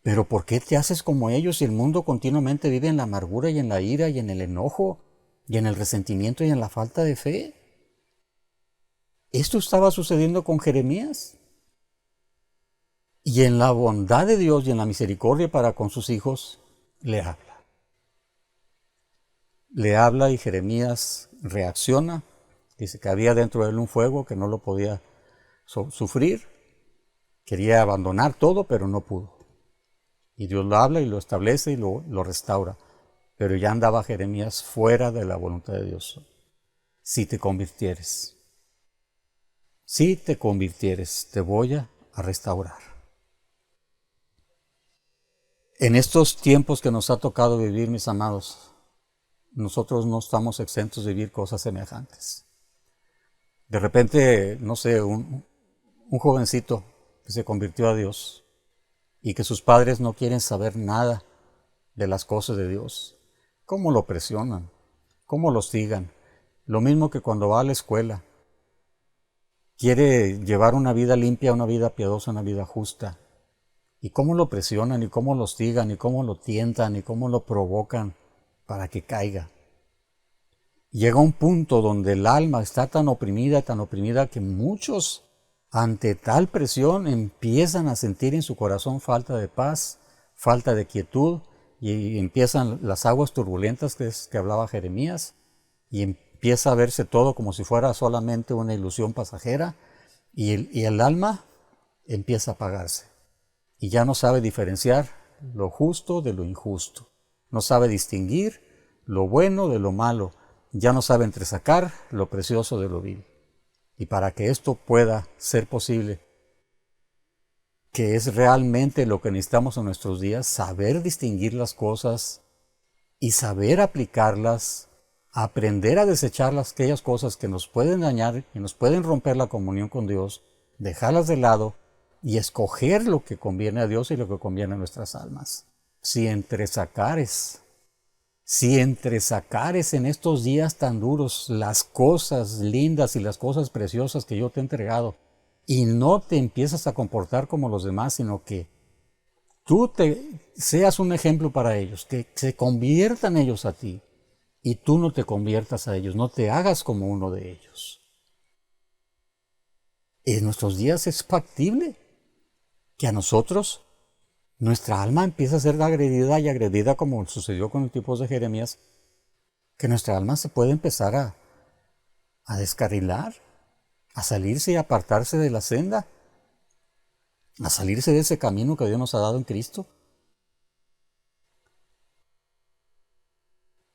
Pero ¿por qué te haces como ellos si el mundo continuamente vive en la amargura y en la ira y en el enojo y en el resentimiento y en la falta de fe? Esto estaba sucediendo con Jeremías. Y en la bondad de Dios y en la misericordia para con sus hijos, le habla. Le habla y Jeremías reacciona. Dice que había dentro de él un fuego que no lo podía sufrir. Quería abandonar todo, pero no pudo. Y Dios lo habla y lo establece y lo restaura. Pero ya andaba Jeremías fuera de la voluntad de Dios. Si te convirtieres, te voy a restaurar. En estos tiempos que nos ha tocado vivir, mis amados, nosotros no estamos exentos de vivir cosas semejantes. De repente, no sé, un jovencito que se convirtió a Dios y que sus padres no quieren saber nada de las cosas de Dios. ¿Cómo lo presionan? ¿Cómo lo hostigan? Lo mismo que cuando va a la escuela. Quiere llevar una vida limpia, una vida piadosa, una vida justa. ¿Y cómo lo presionan? ¿Y cómo lo hostigan? ¿Y cómo lo tientan? ¿Y cómo lo provocan para que caiga? Llega un punto donde el alma está tan oprimida que muchos, ante tal presión, empiezan a sentir en su corazón falta de paz, falta de quietud, y empiezan las aguas turbulentas que hablaba Jeremías, y empieza a verse todo como si fuera solamente una ilusión pasajera, y el alma empieza a apagarse, y ya no sabe diferenciar lo justo de lo injusto, no sabe distinguir lo bueno de lo malo, ya no sabe entresacar lo precioso de lo vil. Y para que esto pueda ser posible, que es realmente lo que necesitamos en nuestros días, saber distinguir las cosas y saber aplicarlas, aprender a desechar aquellas cosas que nos pueden dañar y nos pueden romper la comunión con Dios, dejarlas de lado y escoger lo que conviene a Dios y lo que conviene a nuestras almas. Si entresacares en estos días tan duros las cosas lindas y las cosas preciosas que yo te he entregado, y no te empiezas a comportar como los demás, sino que tú seas un ejemplo para ellos, que se conviertan ellos a ti, y tú no te conviertas a ellos, no te hagas como uno de ellos. En nuestros días es factible que a nosotros nuestra alma empieza a ser agredida como sucedió con el tipo de Jeremías, que nuestra alma se puede empezar a descarrilar, a salirse y apartarse de la senda, a salirse de ese camino que Dios nos ha dado en Cristo.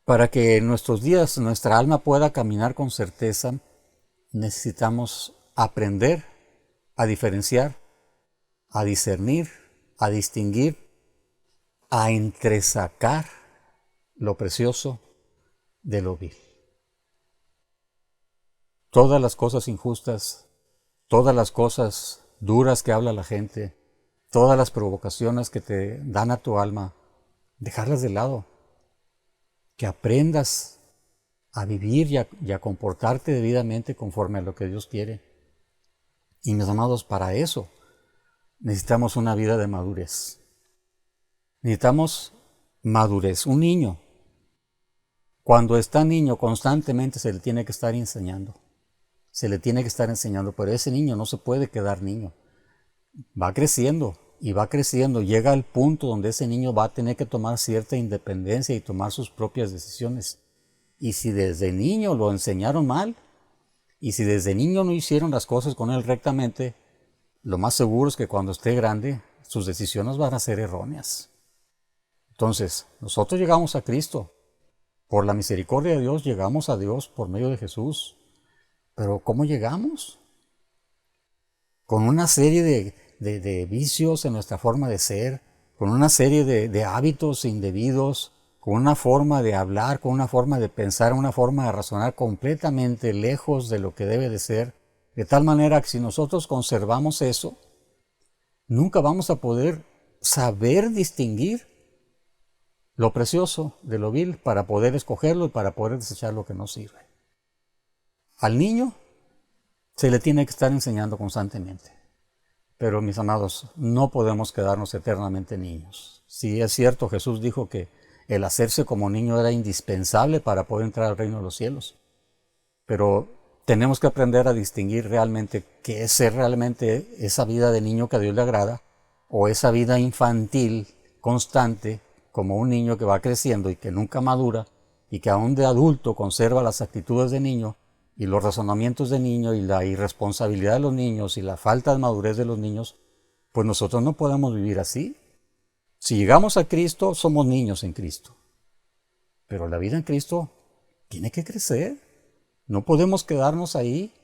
Para que en nuestros días nuestra alma pueda caminar con certeza, necesitamos aprender a diferenciar, a discernir, a distinguir, a entresacar lo precioso de lo vil. Todas las cosas injustas, todas las cosas duras que habla la gente, todas las provocaciones que te dan a tu alma, dejarlas de lado. Que aprendas a vivir y a comportarte debidamente conforme a lo que Dios quiere. Y mis amados, para eso necesitamos una vida de madurez. Necesitamos madurez. Un niño, cuando está niño, constantemente se le tiene que estar enseñando. Pero ese niño no se puede quedar niño. Va creciendo. Llega al punto donde ese niño va a tener que tomar cierta independencia y tomar sus propias decisiones. Y si desde niño lo enseñaron mal, y si desde niño no hicieron las cosas con él rectamente, lo más seguro es que cuando esté grande, sus decisiones van a ser erróneas. Entonces, nosotros llegamos a Cristo. Por la misericordia de Dios, llegamos a Dios por medio de Jesús. Pero ¿cómo llegamos? Con una serie de vicios en nuestra forma de ser, con una serie de hábitos indebidos, con una forma de hablar, con una forma de pensar, una forma de razonar completamente lejos de lo que debe de ser, de tal manera que si nosotros conservamos eso, nunca vamos a poder saber distinguir lo precioso de lo vil para poder escogerlo y para poder desechar lo que no sirve. Al niño se le tiene que estar enseñando constantemente. Pero mis amados, no podemos quedarnos eternamente niños. Sí, es cierto, Jesús dijo que el hacerse como niño era indispensable para poder entrar al reino de los cielos. Pero tenemos que aprender a distinguir realmente qué es ser realmente esa vida de niño que a Dios le agrada, o esa vida infantil constante, como un niño que va creciendo y que nunca madura, y que aún de adulto conserva las actitudes de niño, y los razonamientos de niño y la irresponsabilidad de los niños y la falta de madurez de los niños, pues nosotros no podemos vivir así. Si llegamos a Cristo, somos niños en Cristo. Pero la vida en Cristo tiene que crecer. No podemos quedarnos ahí.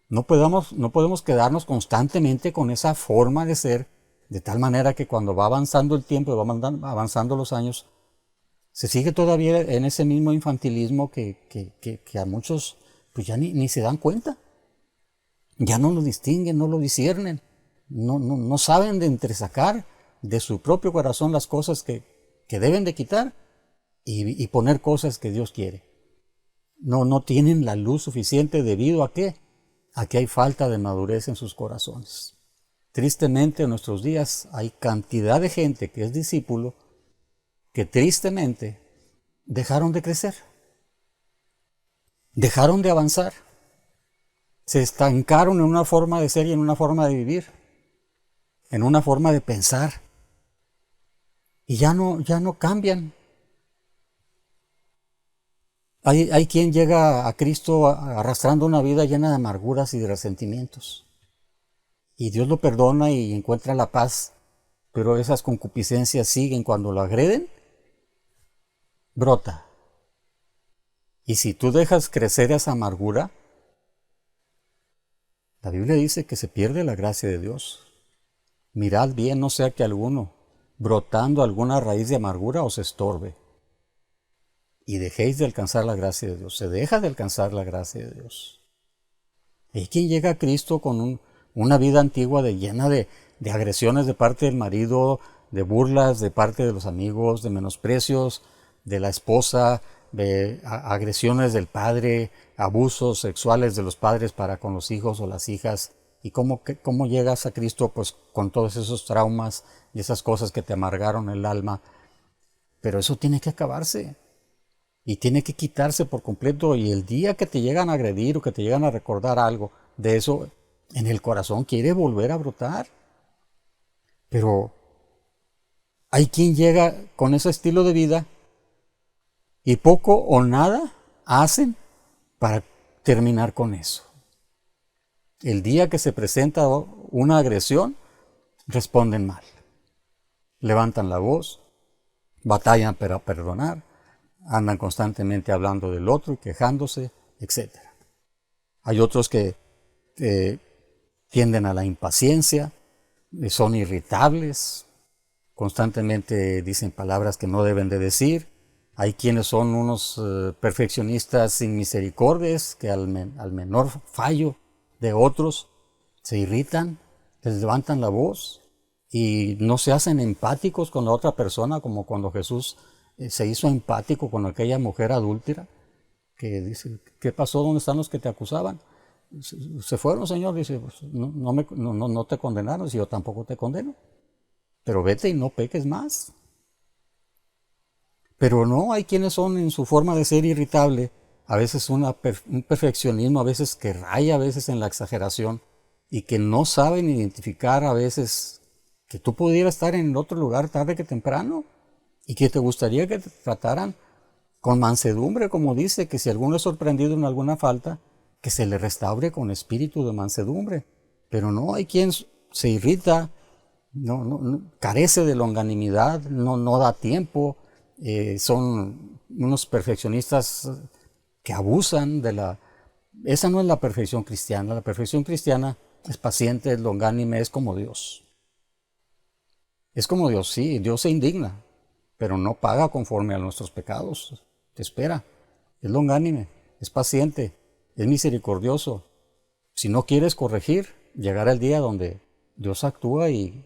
No podemos quedarnos constantemente con esa forma de ser, de tal manera que cuando va avanzando el tiempo y van avanzando los años, se sigue todavía en ese mismo infantilismo que a muchos pues ya ni se dan cuenta. Ya no lo distinguen, no lo disciernen. No saben de entresacar de su propio corazón las cosas que deben de quitar y poner cosas que Dios quiere. No tienen la luz suficiente debido a qué? A que hay falta de madurez en sus corazones. Tristemente en nuestros días hay cantidad de gente que es discípulo que tristemente dejaron de crecer, dejaron de avanzar, se estancaron en una forma de ser y en una forma de vivir, en una forma de pensar, y ya no cambian. Hay quien llega a Cristo arrastrando una vida llena de amarguras y de resentimientos. Y Dios lo perdona y encuentra la paz, pero esas concupiscencias siguen. Cuando lo agreden, brota. Y si tú dejas crecer esa amargura, la Biblia dice que se pierde la gracia de Dios. Mirad bien, no sea que alguno, brotando alguna raíz de amargura, os estorbe. Y dejéis de alcanzar la gracia de Dios. Se deja de alcanzar la gracia de Dios. Hay quien llega a Cristo con una vida antigua llena de agresiones de parte del marido, de burlas de parte de los amigos, de menosprecios de la esposa, de agresiones del padre, abusos sexuales de los padres para con los hijos o las hijas. ¿Y cómo llegas a Cristo? Pues con todos esos traumas y esas cosas que te amargaron el alma. Pero eso tiene que acabarse. Y tiene que quitarse por completo, y el día que te llegan a agredir o que te llegan a recordar algo de eso, en el corazón quiere volver a brotar. Pero hay quien llega con ese estilo de vida y poco o nada hacen para terminar con eso. El día que se presenta una agresión, responden mal. Levantan la voz, batallan para perdonar, andan constantemente hablando del otro y quejándose, etc. Hay otros que tienden a la impaciencia, son irritables, constantemente dicen palabras que no deben de decir. Hay quienes son unos perfeccionistas sin misericordias, que al menor fallo de otros se irritan, les levantan la voz y no se hacen empáticos con la otra persona, como cuando Jesús se hizo empático con aquella mujer adúltera, que dice, ¿qué pasó? ¿Dónde están los que te acusaban? Se fueron, Señor. Dice, pues, no te condenaron, si yo tampoco te condeno, pero vete y no peques más. Pero no, hay quienes son en su forma de ser irritable, a veces un perfeccionismo, a veces que raya, a veces en la exageración, y que no saben identificar a veces que tú pudieras estar en otro lugar tarde que temprano, y que te gustaría que te trataran con mansedumbre, como dice, que si alguno es sorprendido en alguna falta, que se le restaure con espíritu de mansedumbre. Pero no, hay quien se irrita, carece de longanimidad, no da tiempo, son unos perfeccionistas que abusan de la... Esa no es la perfección cristiana. La perfección cristiana es paciente, es longánime, es como Dios. Es como Dios, sí, Dios se indigna, pero no paga conforme a nuestros pecados. Te espera, es longánime, es paciente, es misericordioso. Si no quieres corregir, llegará el día donde Dios actúa y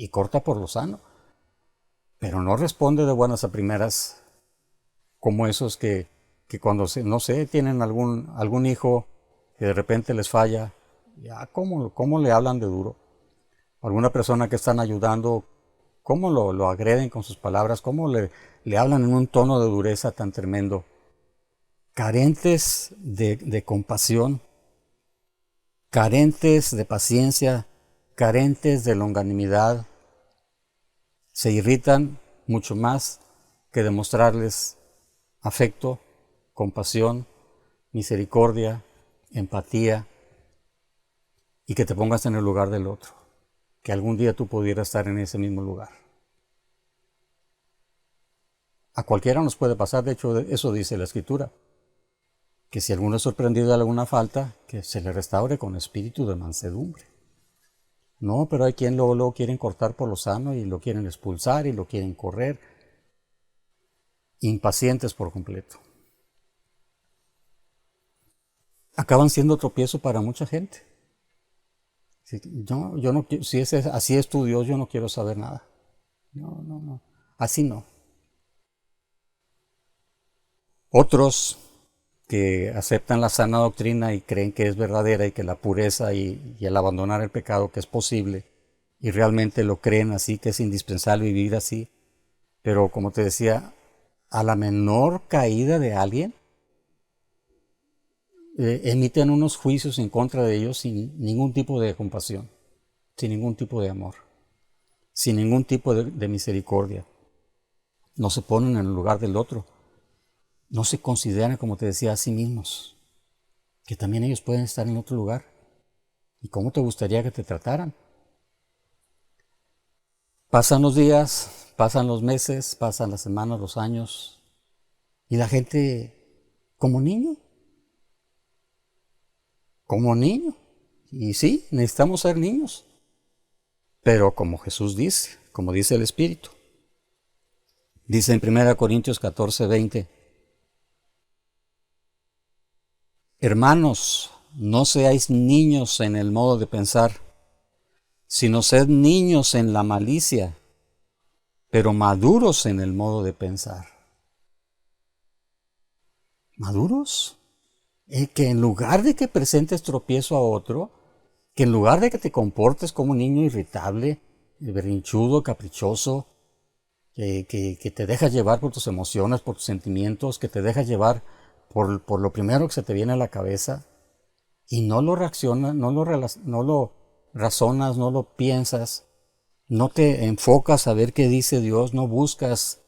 corta por lo sano. Pero no responde de buenas a primeras, como esos que cuando, no sé, tienen algún hijo que de repente les falla, ya ¿cómo le hablan de duro? Alguna persona que están ayudando, ¿cómo lo agreden con sus palabras? ¿Cómo le hablan en un tono de dureza tan tremendo? Carentes de compasión, carentes de paciencia, carentes de longanimidad, se irritan mucho más que demostrarles afecto, compasión, misericordia, empatía, y que te pongas en el lugar del otro, que algún día tú pudieras estar en ese mismo lugar. A cualquiera nos puede pasar, de hecho eso dice la Escritura, que si alguno es sorprendido de alguna falta, que se le restaure con espíritu de mansedumbre. No, pero hay quien luego quieren cortar por lo sano y lo quieren expulsar y lo quieren correr, impacientes por completo. Acaban siendo tropiezo para mucha gente. Yo no, si así es tu Dios, yo no quiero saber nada. No, así no. Otros que aceptan la sana doctrina y creen que es verdadera y que la pureza y el abandonar el pecado que es posible y realmente lo creen así, que es indispensable vivir así, pero como te decía, a la menor caída de alguien emiten unos juicios en contra de ellos sin ningún tipo de compasión, sin ningún tipo de amor, sin ningún tipo de misericordia. No se ponen en el lugar del otro. No se consideran, como te decía, a sí mismos, que también ellos pueden estar en otro lugar. ¿Y cómo te gustaría que te trataran? Pasan los días, pasan los meses, pasan las semanas, los años, y la gente como niño. Y sí, necesitamos ser niños, pero como Jesús dice, como dice el Espíritu. Dice en 1 Corintios 14:20, hermanos, no seáis niños en el modo de pensar, sino sed niños en la malicia, pero maduros en el modo de pensar. ¿Maduros? Que en lugar de que presentes tropiezo a otro, que en lugar de que te comportes como un niño irritable, berrinchudo, caprichoso, que te dejas llevar por tus emociones, por tus sentimientos, que te dejas llevar por lo primero que se te viene a la cabeza, y no lo reaccionas, no lo razonas, no lo piensas, no te enfocas a ver qué dice Dios, no buscas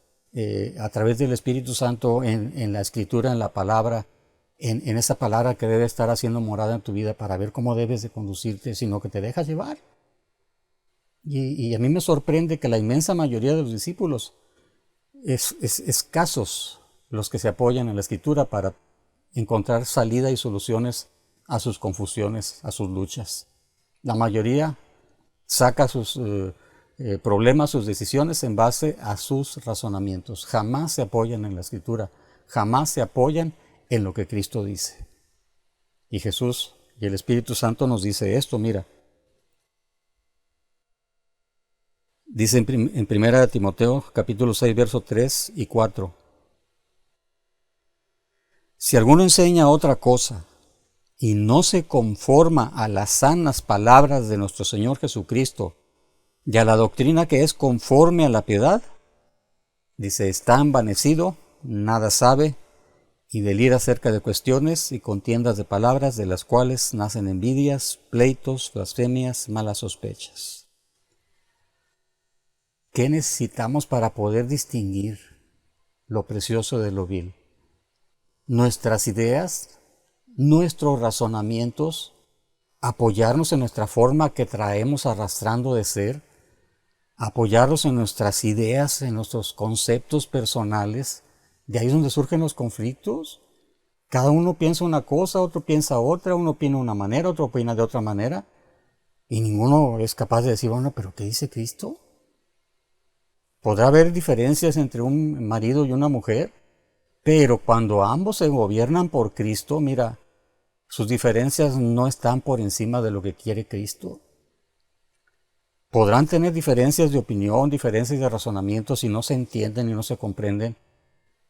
a través del Espíritu Santo en la Escritura, en la palabra, en esa palabra que debe estar haciendo morada en tu vida para ver cómo debes de conducirte, sino que te dejas llevar. Y a mí me sorprende que la inmensa mayoría de los discípulos es escasos los que se apoyan en la Escritura para encontrar salida y soluciones a sus confusiones, a sus luchas. La mayoría saca sus problemas, sus decisiones en base a sus razonamientos. Jamás se apoyan en la Escritura, jamás se apoyan en lo que Cristo dice. Y Jesús y el Espíritu Santo nos dice esto, mira. Dice en 1 Timoteo capítulo 6, versos 3 y 4. Si alguno enseña otra cosa y no se conforma a las sanas palabras de nuestro Señor Jesucristo y a la doctrina que es conforme a la piedad, dice, está envanecido, nada sabe, y delira acerca de cuestiones y contiendas de palabras de las cuales nacen envidias, pleitos, blasfemias, malas sospechas. ¿Qué necesitamos para poder distinguir lo precioso de lo vil? Nuestras ideas, nuestros razonamientos, apoyarnos en nuestra forma que traemos arrastrando de ser, apoyarnos en nuestras ideas, en nuestros conceptos personales. De ahí es donde surgen los conflictos. Cada uno piensa una cosa, otro piensa otra, uno opina de una manera, otro opina de otra manera, y ninguno es capaz de decir, bueno, pero ¿qué dice Cristo? Podrá haber diferencias entre un marido y una mujer, pero cuando ambos se gobiernan por Cristo, mira, sus diferencias no están por encima de lo que quiere Cristo. Podrán tener diferencias de opinión, diferencias de razonamiento si no se entienden y no se comprenden,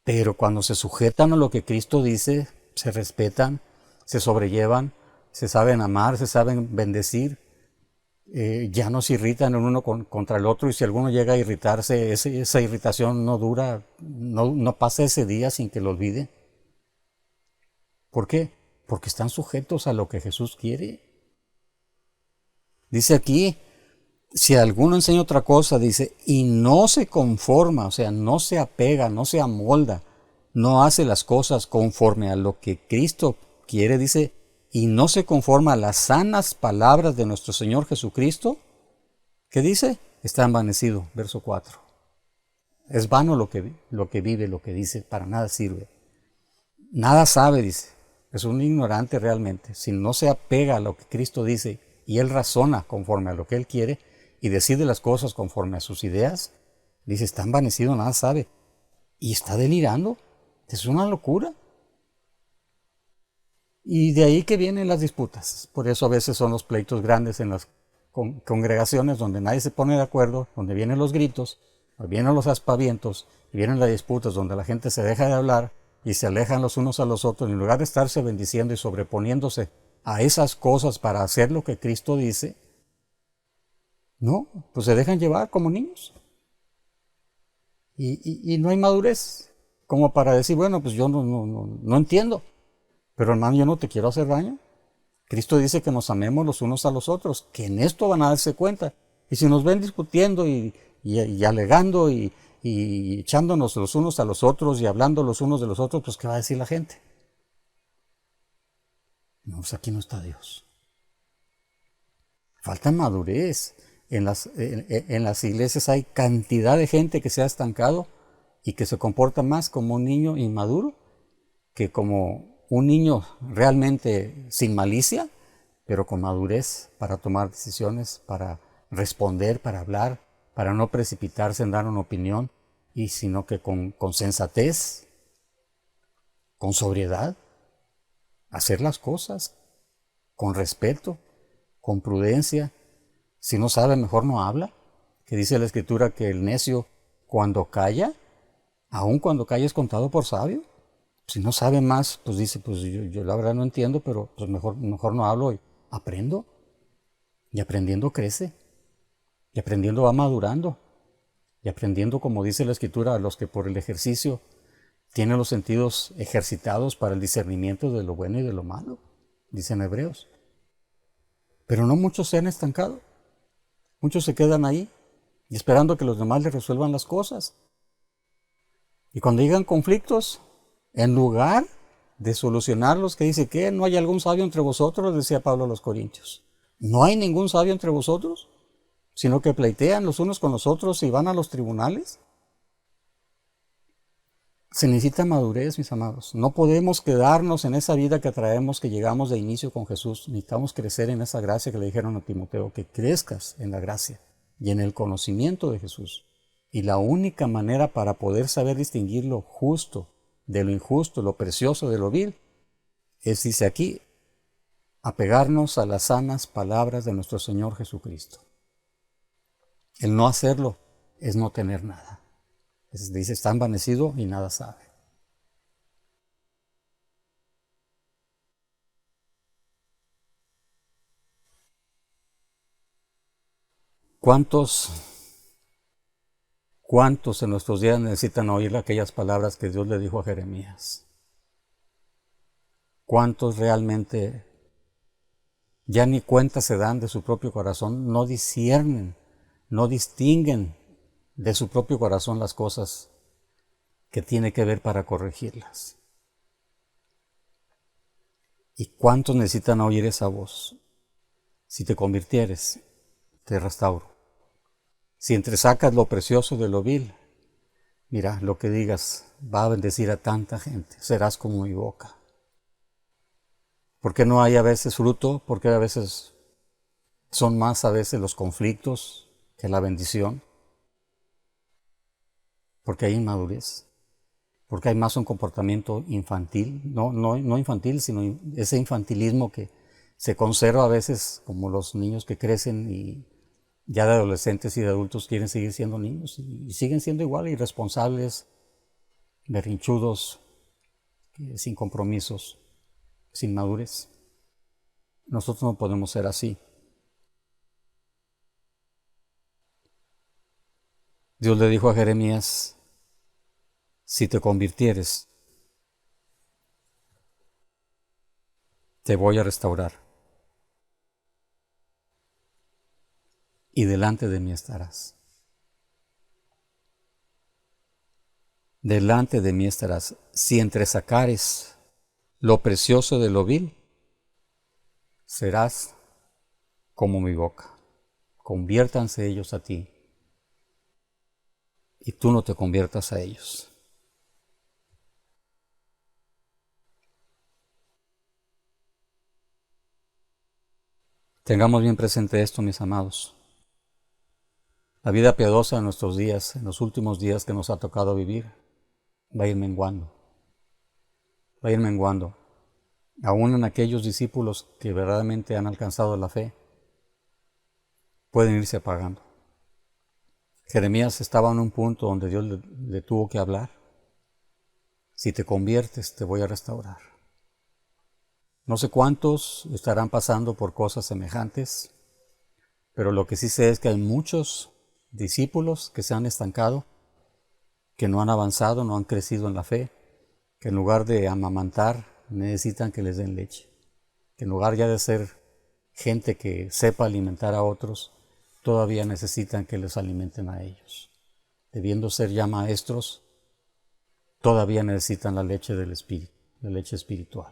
pero cuando se sujetan a lo que Cristo dice, se respetan, se sobrellevan, se saben amar, se saben bendecir, ya no se irritan el uno contra el otro, y si alguno llega a irritarse, esa irritación no dura, no pasa ese día sin que lo olvide. ¿Por qué? Porque están sujetos a lo que Jesús quiere. Dice aquí, si alguno enseña otra cosa, dice, y no se conforma, o sea, no se apega, no se amolda, no hace las cosas conforme a lo que Cristo quiere, dice, y no se conforma a las sanas palabras de nuestro Señor Jesucristo, ¿qué dice? Está envanecido, verso 4. Es vano lo que vive, lo que dice, para nada sirve. Nada sabe, dice. Es un ignorante realmente. Si no se apega a lo que Cristo dice y él razona conforme a lo que él quiere y decide las cosas conforme a sus ideas, dice, está envanecido, nada sabe. Y está delirando. Es una locura. Y de ahí que vienen las disputas. Por eso a veces son los pleitos grandes en las congregaciones donde nadie se pone de acuerdo, donde vienen los gritos, donde vienen los aspavientos, y vienen las disputas donde la gente se deja de hablar y se alejan los unos a los otros, en lugar de estarse bendiciendo y sobreponiéndose a esas cosas para hacer lo que Cristo dice, no, pues se dejan llevar como niños. Y no hay madurez como para decir, bueno, pues yo no entiendo, pero hermano, yo no te quiero hacer daño. Cristo dice que nos amemos los unos a los otros, que en esto van a darse cuenta. Y si nos ven discutiendo y alegando y echándonos los unos a los otros y hablando los unos de los otros, pues ¿qué va a decir la gente? No, pues aquí no está Dios. Falta madurez. En las iglesias hay cantidad de gente que se ha estancado y que se comporta más como un niño inmaduro que como un niño realmente sin malicia, pero con madurez para tomar decisiones, para responder, para hablar, para no precipitarse en dar una opinión, y sino que con sensatez, con sobriedad, hacer las cosas con respeto, con prudencia. Si no sabe, mejor no habla, que dice la Escritura que el necio cuando calla, aun cuando calla es contado por sabio. Si no sabe más, pues dice, pues yo la verdad no entiendo, pero pues mejor no hablo y aprendo. Y aprendiendo crece. Y aprendiendo va madurando. Y aprendiendo, como dice la Escritura, a los que por el ejercicio tienen los sentidos ejercitados para el discernimiento de lo bueno y de lo malo, dicen Hebreos. Pero no muchos se han estancado. Muchos se quedan ahí y esperando que los demás les resuelvan las cosas. Y cuando llegan conflictos, en lugar de solucionarlos, que dice que no hay algún sabio entre vosotros, decía Pablo a los Corintios. No hay ningún sabio entre vosotros, sino que pleitean los unos con los otros y van a los tribunales. Se necesita madurez, mis amados. No podemos quedarnos en esa vida que traemos, que llegamos de inicio con Jesús. Necesitamos crecer en esa gracia que le dijeron a Timoteo, que crezcas en la gracia y en el conocimiento de Jesús. Y la única manera para poder saber distinguir lo justo de lo injusto, lo precioso de lo vil, es, dice aquí, apegarnos a las sanas palabras de nuestro Señor Jesucristo. El no hacerlo es no tener nada. Dice, está envanecido y nada sabe. ¿Cuántos en nuestros días necesitan oír aquellas palabras que Dios le dijo a Jeremías? ¿Cuántos realmente ya ni cuenta se dan de su propio corazón? No disciernen, no distinguen de su propio corazón las cosas que tiene que ver para corregirlas. ¿Y cuántos necesitan oír esa voz? Si te convirtieres, te restauro. Si entresacas lo precioso de lo vil, mira, lo que digas va a bendecir a tanta gente. Serás como mi boca. ¿Por qué no hay a veces fruto? ¿Por qué a veces son más a veces los conflictos que la bendición? Porque hay inmadurez. Porque hay más un comportamiento infantil. No infantil, sino ese infantilismo que se conserva a veces como los niños que crecen y ya de adolescentes y de adultos quieren seguir siendo niños y siguen siendo igual, irresponsables, berrinchudos, sin compromisos, sin madurez. Nosotros no podemos ser así. Dios le dijo a Jeremías, si te convirtieres, te voy a restaurar y delante de mí estarás. Delante de mí estarás. Si entresacares lo precioso de lo vil, serás como mi boca. Conviértanse ellos a ti. y tú no te conviertas a ellos. Tengamos bien presente esto, mis amados. La vida piadosa en nuestros días, en los últimos días que nos ha tocado vivir, va a ir menguando. Va a ir menguando. Aún en aquellos discípulos que verdaderamente han alcanzado la fe, pueden irse apagando. Jeremías estaba en un punto donde Dios le tuvo que hablar. Si te conviertes, te voy a restaurar. No sé cuántos estarán pasando por cosas semejantes, pero lo que sí sé es que hay muchos discípulos que se han estancado, que no han avanzado, no han crecido en la fe, que en lugar de amamantar necesitan que les den leche, que en lugar ya de ser gente que sepa alimentar a otros, todavía necesitan que les alimenten a ellos. Debiendo ser ya maestros, todavía necesitan la leche del Espíritu, la leche espiritual.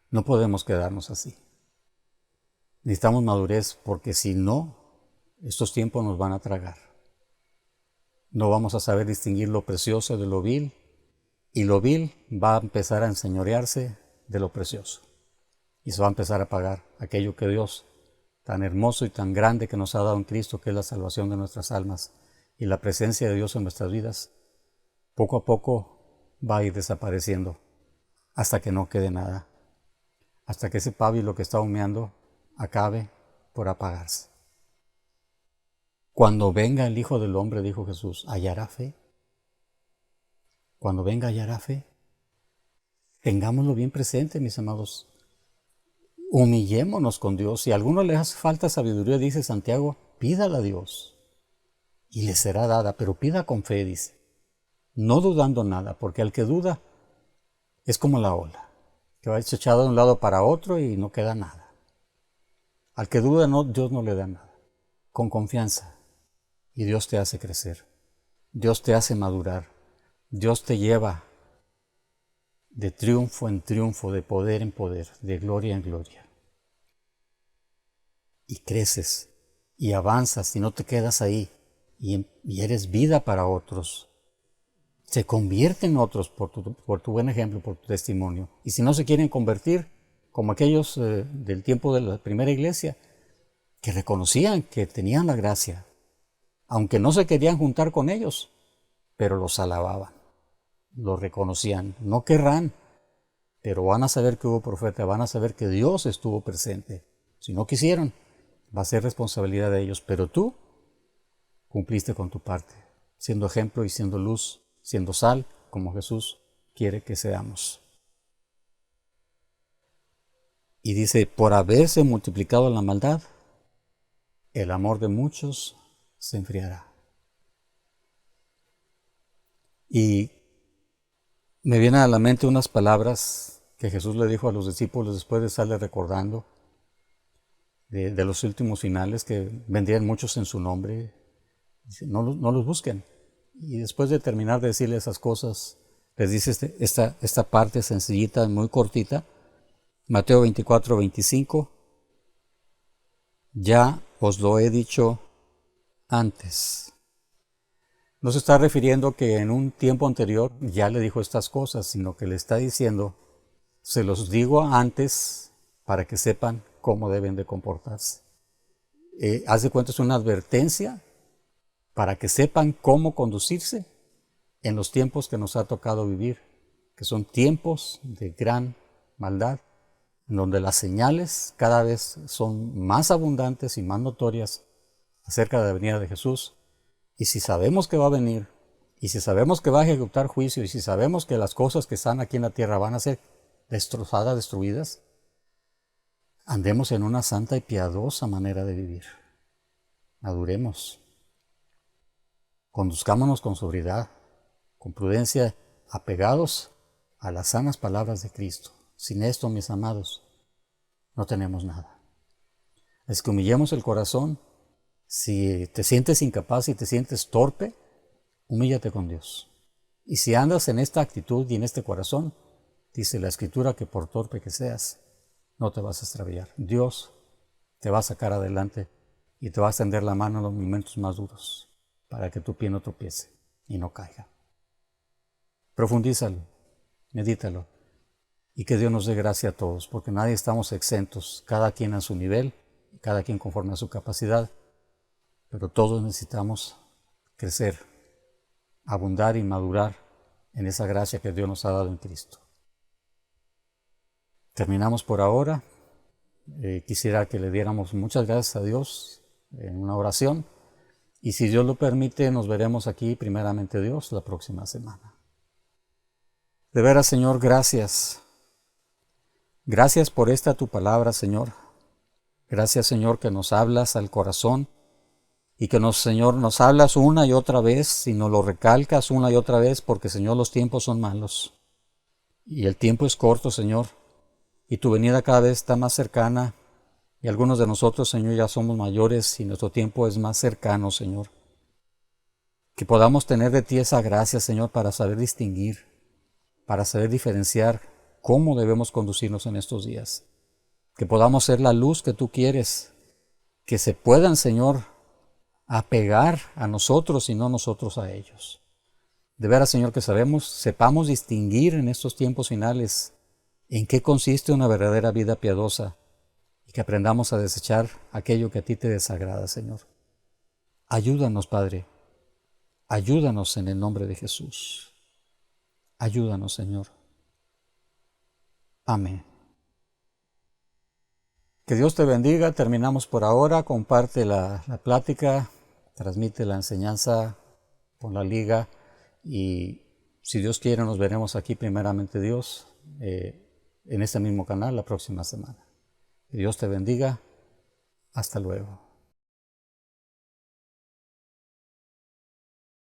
No podemos quedarnos así. Necesitamos madurez porque si no, estos tiempos nos van a tragar. No vamos a saber distinguir lo precioso de lo vil y lo vil va a empezar a enseñorearse de lo precioso y se va a empezar a pagar aquello que Dios, tan hermoso y tan grande que nos ha dado en Cristo, que es la salvación de nuestras almas y la presencia de Dios en nuestras vidas, poco a poco va a ir desapareciendo hasta que no quede nada, hasta que ese pábilo que está humeando acabe por apagarse. Cuando venga el Hijo del Hombre, dijo Jesús, ¿hallará fe? Cuando venga, ¿hallará fe? Tengámoslo bien presente, mis amados. Humillémonos con Dios. Si a alguno le hace falta sabiduría, dice Santiago, pídala a Dios y le será dada, pero pida con fe, dice, no dudando nada, porque al que duda es como la ola, que va echada de un lado para otro y no queda nada. Al que duda, no, Dios no le da nada. Con confianza. Y Dios te hace crecer. Dios te hace madurar. Dios te lleva de triunfo en triunfo, de poder en poder, de gloria en gloria. Y creces, y avanzas, y no te quedas ahí, y eres vida para otros. Se convierten otros por tu buen ejemplo, por tu testimonio. Y si no se quieren convertir, como aquellos del tiempo de la primera iglesia, que reconocían que tenían la gracia, aunque no se querían juntar con ellos, pero los alababan, los reconocían. No querrán, pero van a saber que hubo profeta, van a saber que Dios estuvo presente. Si no quisieron, va a ser responsabilidad de ellos, pero tú cumpliste con tu parte, siendo ejemplo y siendo luz, siendo sal, como Jesús quiere que seamos. Y dice, por haberse multiplicado la maldad, el amor de muchos se enfriará. Y me vienen a la mente unas palabras que Jesús le dijo a los discípulos después de estarle recordando de los últimos finales, que vendrían muchos en su nombre. Dice, no los busquen. Y después de terminar de decirle esas cosas, les dice esta parte sencillita, muy cortita, Mateo 24, 25, ya os lo he dicho antes. No se está refiriendo que en un tiempo anterior ya le dijo estas cosas, sino que le está diciendo, se los digo antes para que sepan cómo deben de comportarse. Haz de cuenta, es una advertencia para que sepan cómo conducirse en los tiempos que nos ha tocado vivir, que son tiempos de gran maldad, en donde las señales cada vez son más abundantes y más notorias acerca de la venida de Jesús. Y si sabemos que va a venir, y si sabemos que va a ejecutar juicio, y si sabemos que las cosas que están aquí en la tierra van a ser destrozadas, destruidas, andemos en una santa y piadosa manera de vivir. Maduremos. Conduzcámonos con sobriedad, con prudencia, apegados a las sanas palabras de Cristo. Sin esto, mis amados, no tenemos nada. Es que humillemos el corazón. Si te sientes incapaz y te sientes torpe, humíllate con Dios. Y si andas en esta actitud y en este corazón, dice la Escritura que por torpe que seas, no te vas a extraviar. Dios te va a sacar adelante y te va a extender la mano en los momentos más duros. para que tu pie no tropiece y no caiga. Profundízalo, medítalo, y que Dios nos dé gracia a todos, porque nadie estamos exentos, cada quien a su nivel, cada quien conforme a su capacidad, pero todos necesitamos crecer, abundar y madurar en esa gracia que Dios nos ha dado en Cristo. Terminamos por ahora. Quisiera que le diéramos muchas gracias a Dios en una oración, y si Dios lo permite, nos veremos aquí, primeramente Dios, la próxima semana. De veras, Señor, gracias. Gracias por esta tu palabra, Señor. Gracias, Señor, que nos hablas al corazón y que Señor, nos hablas una y otra vez y nos lo recalcas una y otra vez, porque, Señor, los tiempos son malos y el tiempo es corto, Señor, y tu venida cada vez está más cercana, y algunos de nosotros, Señor, ya somos mayores y nuestro tiempo es más cercano, Señor. Que podamos tener de ti esa gracia, Señor, para saber distinguir, para saber diferenciar cómo debemos conducirnos en estos días. Que podamos ser la luz que tú quieres, que se puedan, Señor, apegar a nosotros y no nosotros a ellos. De veras, Señor, que sepamos distinguir en estos tiempos finales en qué consiste una verdadera vida piadosa, y que aprendamos a desechar aquello que a ti te desagrada, Señor. Ayúdanos, Padre. Ayúdanos en el nombre de Jesús. Ayúdanos, Señor. Amén. Que Dios te bendiga. Terminamos por ahora. Comparte la plática, transmite la enseñanza por la liga, y si Dios quiere nos veremos aquí, primeramente Dios, en este mismo canal la próxima semana. Que Dios te bendiga. Hasta luego.